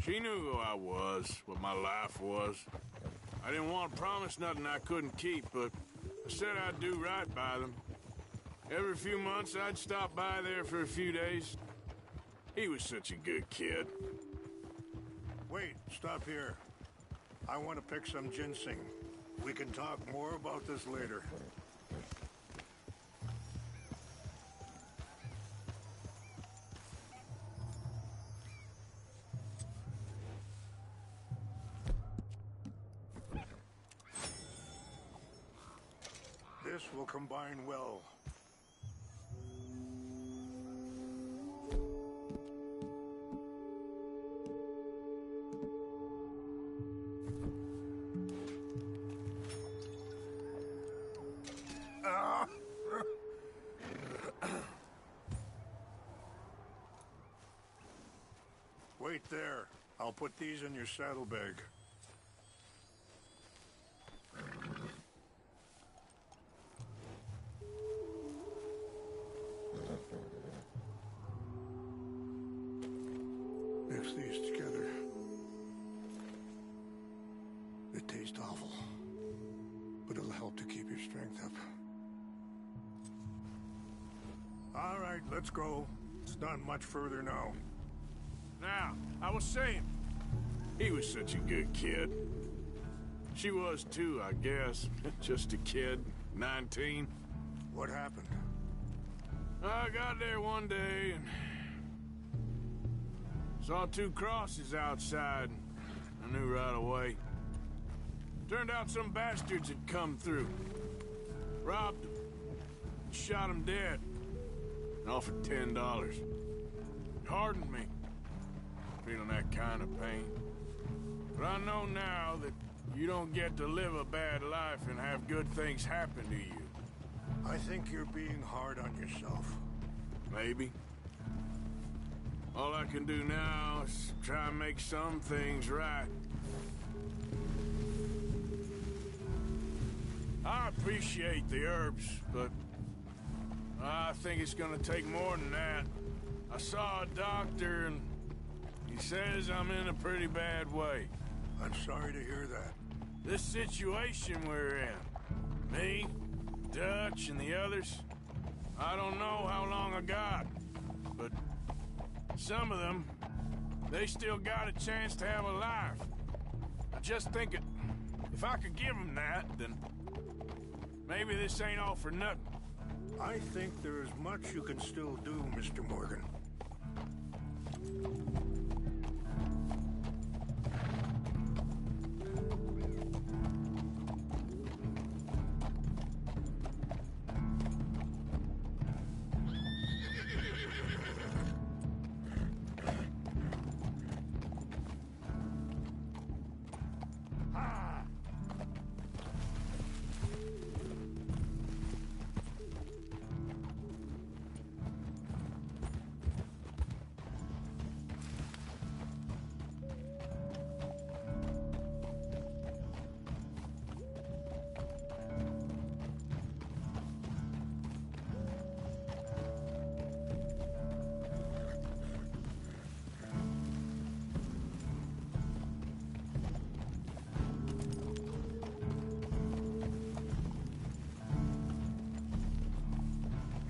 she knew who I was, what my life was. I didn't want to promise nothing I couldn't keep, but I said I'd do right by them. Every few months, I'd stop by there for a few days. He was such a good kid. Wait, stop here. I want to pick some ginseng. We can talk more about this later. This will combine well. Wait there. I'll put these in your saddlebag. Mix these together. They taste awful, but it'll help to keep your strength up. All right, let's go. It's not much further now. Now, I was saying, he was such a good kid. She was too, I guess. Just a kid, 19. What happened? I got there one day and saw two crosses outside. I knew right away. Turned out some bastards had come through. Robbed them. Shot them dead. And offered $10. It hardened me. Feeling that kind of pain. But I know now that you don't get to live a bad life and have good things happen to you. I think you're being hard on yourself. Maybe. All I can do now is try and make some things right. I appreciate the herbs, but I think it's gonna take more than that. I saw a doctor and he says I'm in a pretty bad way. I'm sorry to hear that. This situation we're in, me, Dutch, and the others, I don't know how long I got, but some of them, they still got a chance to have a life. I just think if I could give them that, then maybe this ain't all for nothing. I think there is much you can still do, Mr. Morgan.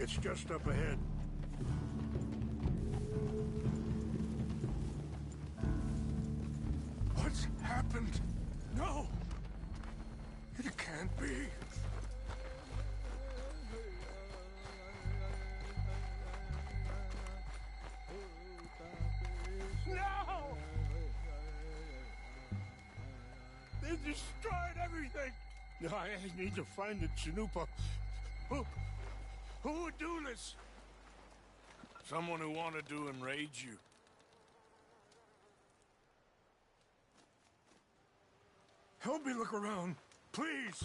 It's just up ahead. What's happened? No! It can't be. They destroyed everything. I need to find the Chanupa. Who would do this? Someone who wanted to enrage you. Help me look around, please.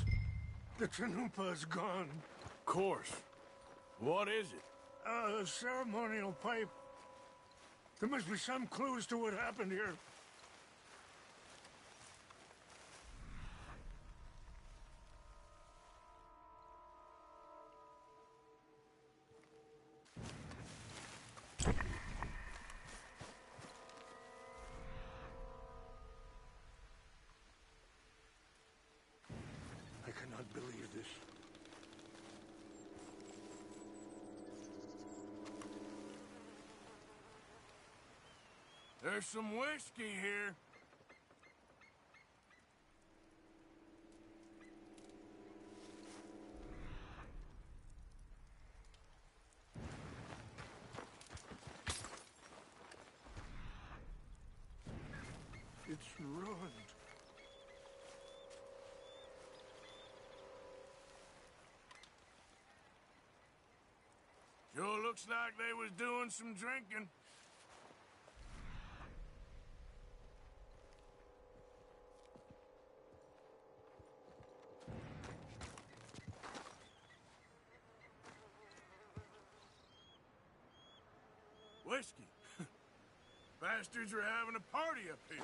The Chanupa is gone. Of course. What is it? A ceremonial pipe. There must be some clues to what happened here. I cannot believe this. There's some whiskey here. It's ruined. Sure looks like they was doing some drinking. Whiskey. Bastards are having a party up here.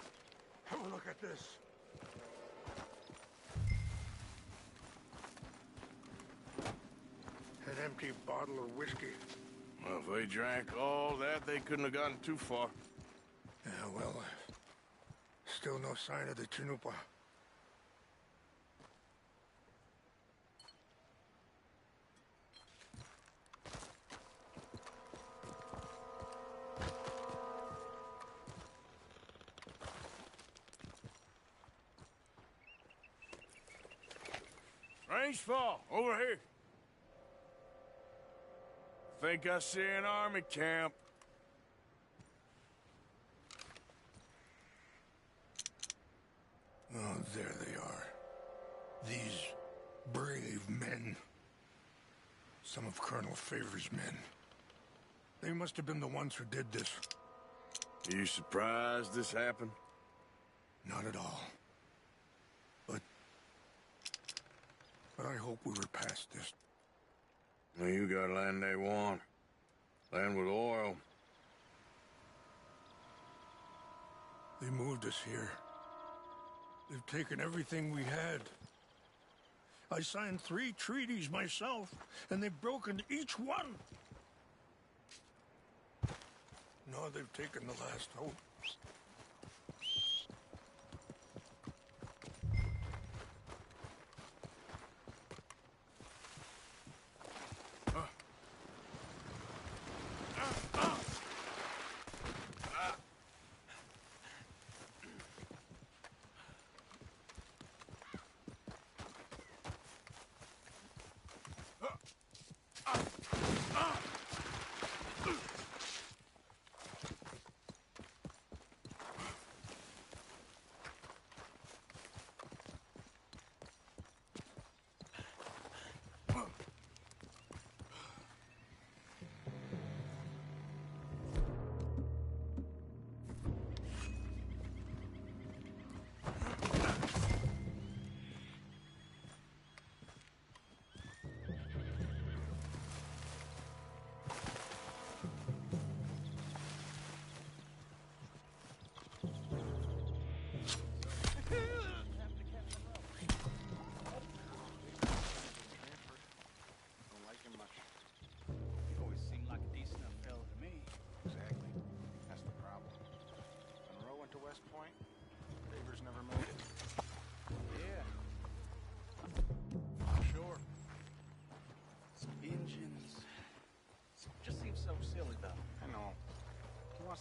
Have a look at this. An empty bottle of whiskey. Well, if they drank all that, they couldn't have gotten too far. Yeah, well, still no sign of the Chanupa. Range fall, over here. Think I see an army camp. Oh, there they are. These brave men. Some of Colonel Favor's men. They must have been the ones who did this. Are you surprised this happened? Not at all. But I hope we were past this. Well, you got land they want. Land with oil. They moved us here. They've taken everything we had. I signed 3 treaties myself, and they've broken each one. Now they've taken the last hope.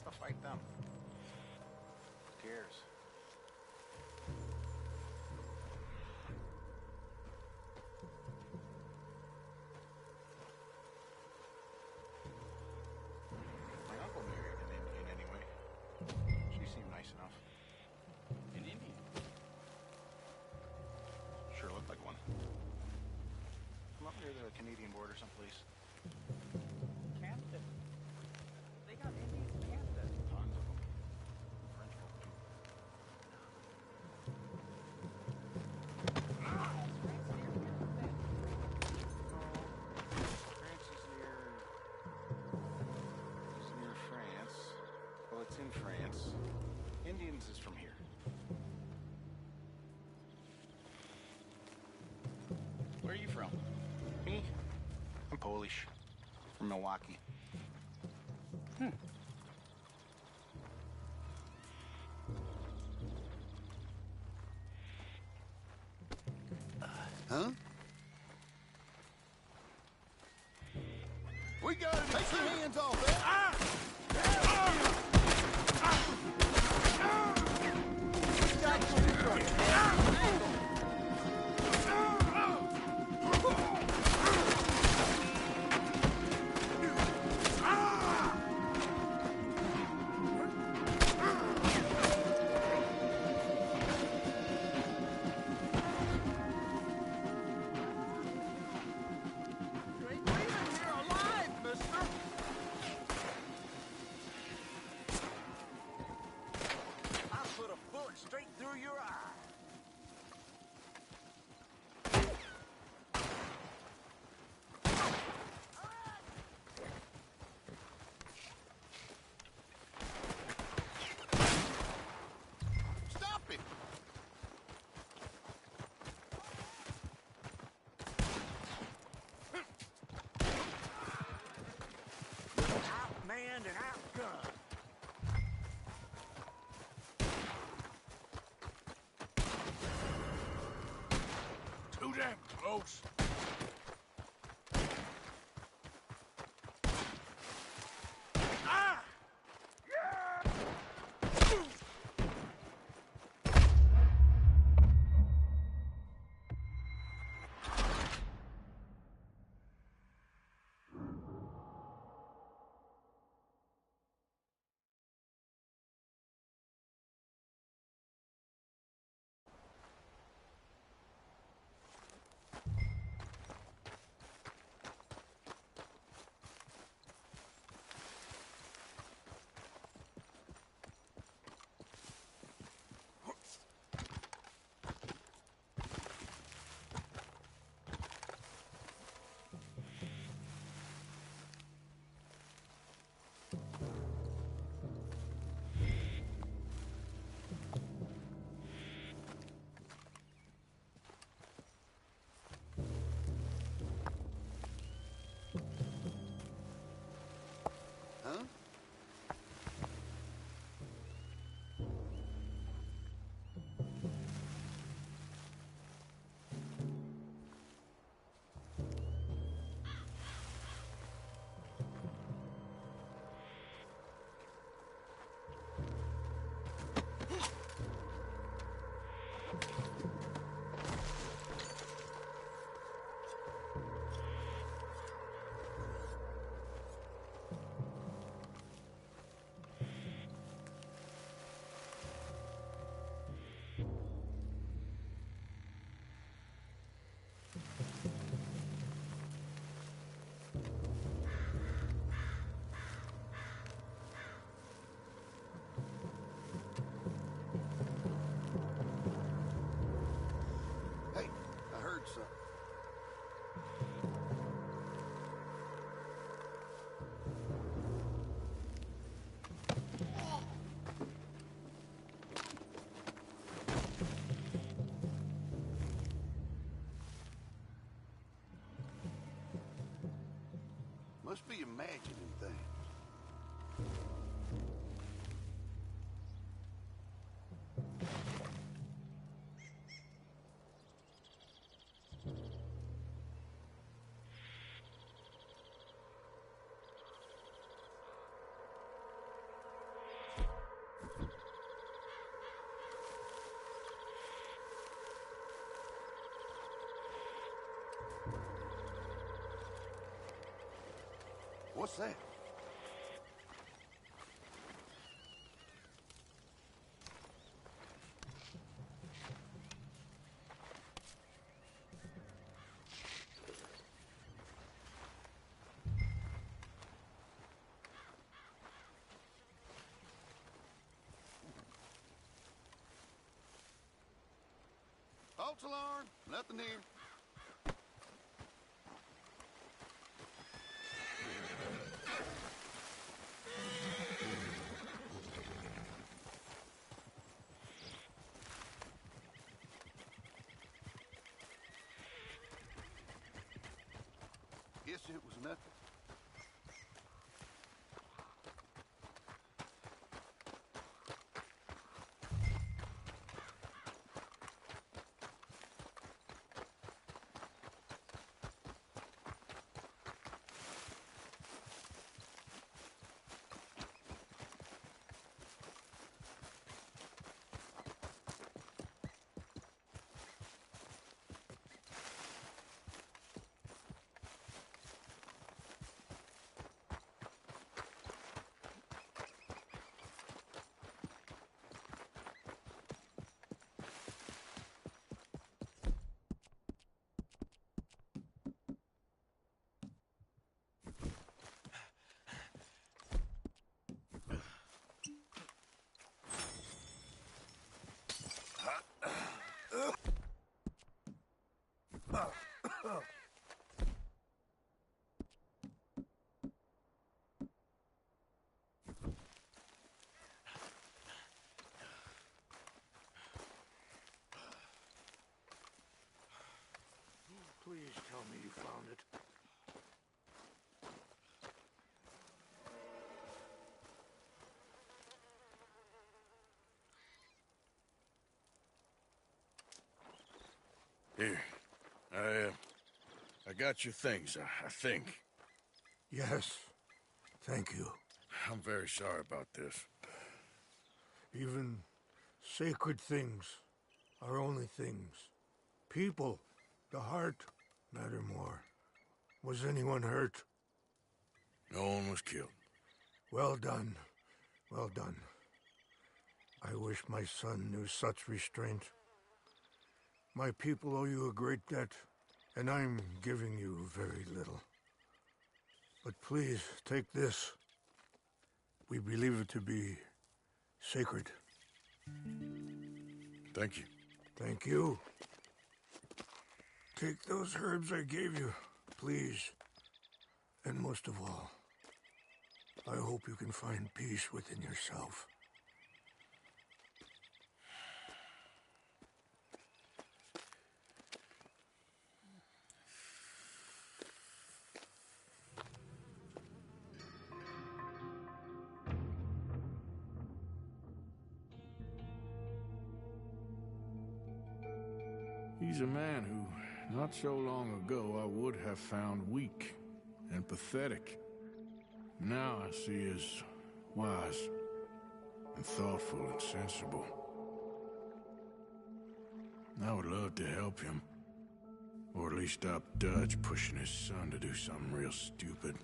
To fight them. Who cares? My uncle married an Indian anyway. She seemed nice enough. An Indian? Milwaukee. Huh? We got it. Take your hands off it. Outmanned and outgunned. Too damn close. Huh? Hey, I heard something. Must be imagining things. What's that? False alarm. Nothing here. Guess it was nothing. Here. I got your things, I think. Yes. Thank you. I'm very sorry about this. Even sacred things are only things. People, the heart, matter more. Was anyone hurt? No one was killed. Well done. Well done. I wish my son knew such restraint. My people owe you a great debt, and I'm giving you very little. But please, take this. We believe it to be sacred. Thank you. Thank you. Take those herbs I gave you, please. And most of all, I hope you can find peace within yourself. He's a man who, not so long ago, I would have found weak and pathetic. Now I see as wise and thoughtful and sensible. I would love to help him. Or at least stop Dutch pushing his son to do something real stupid.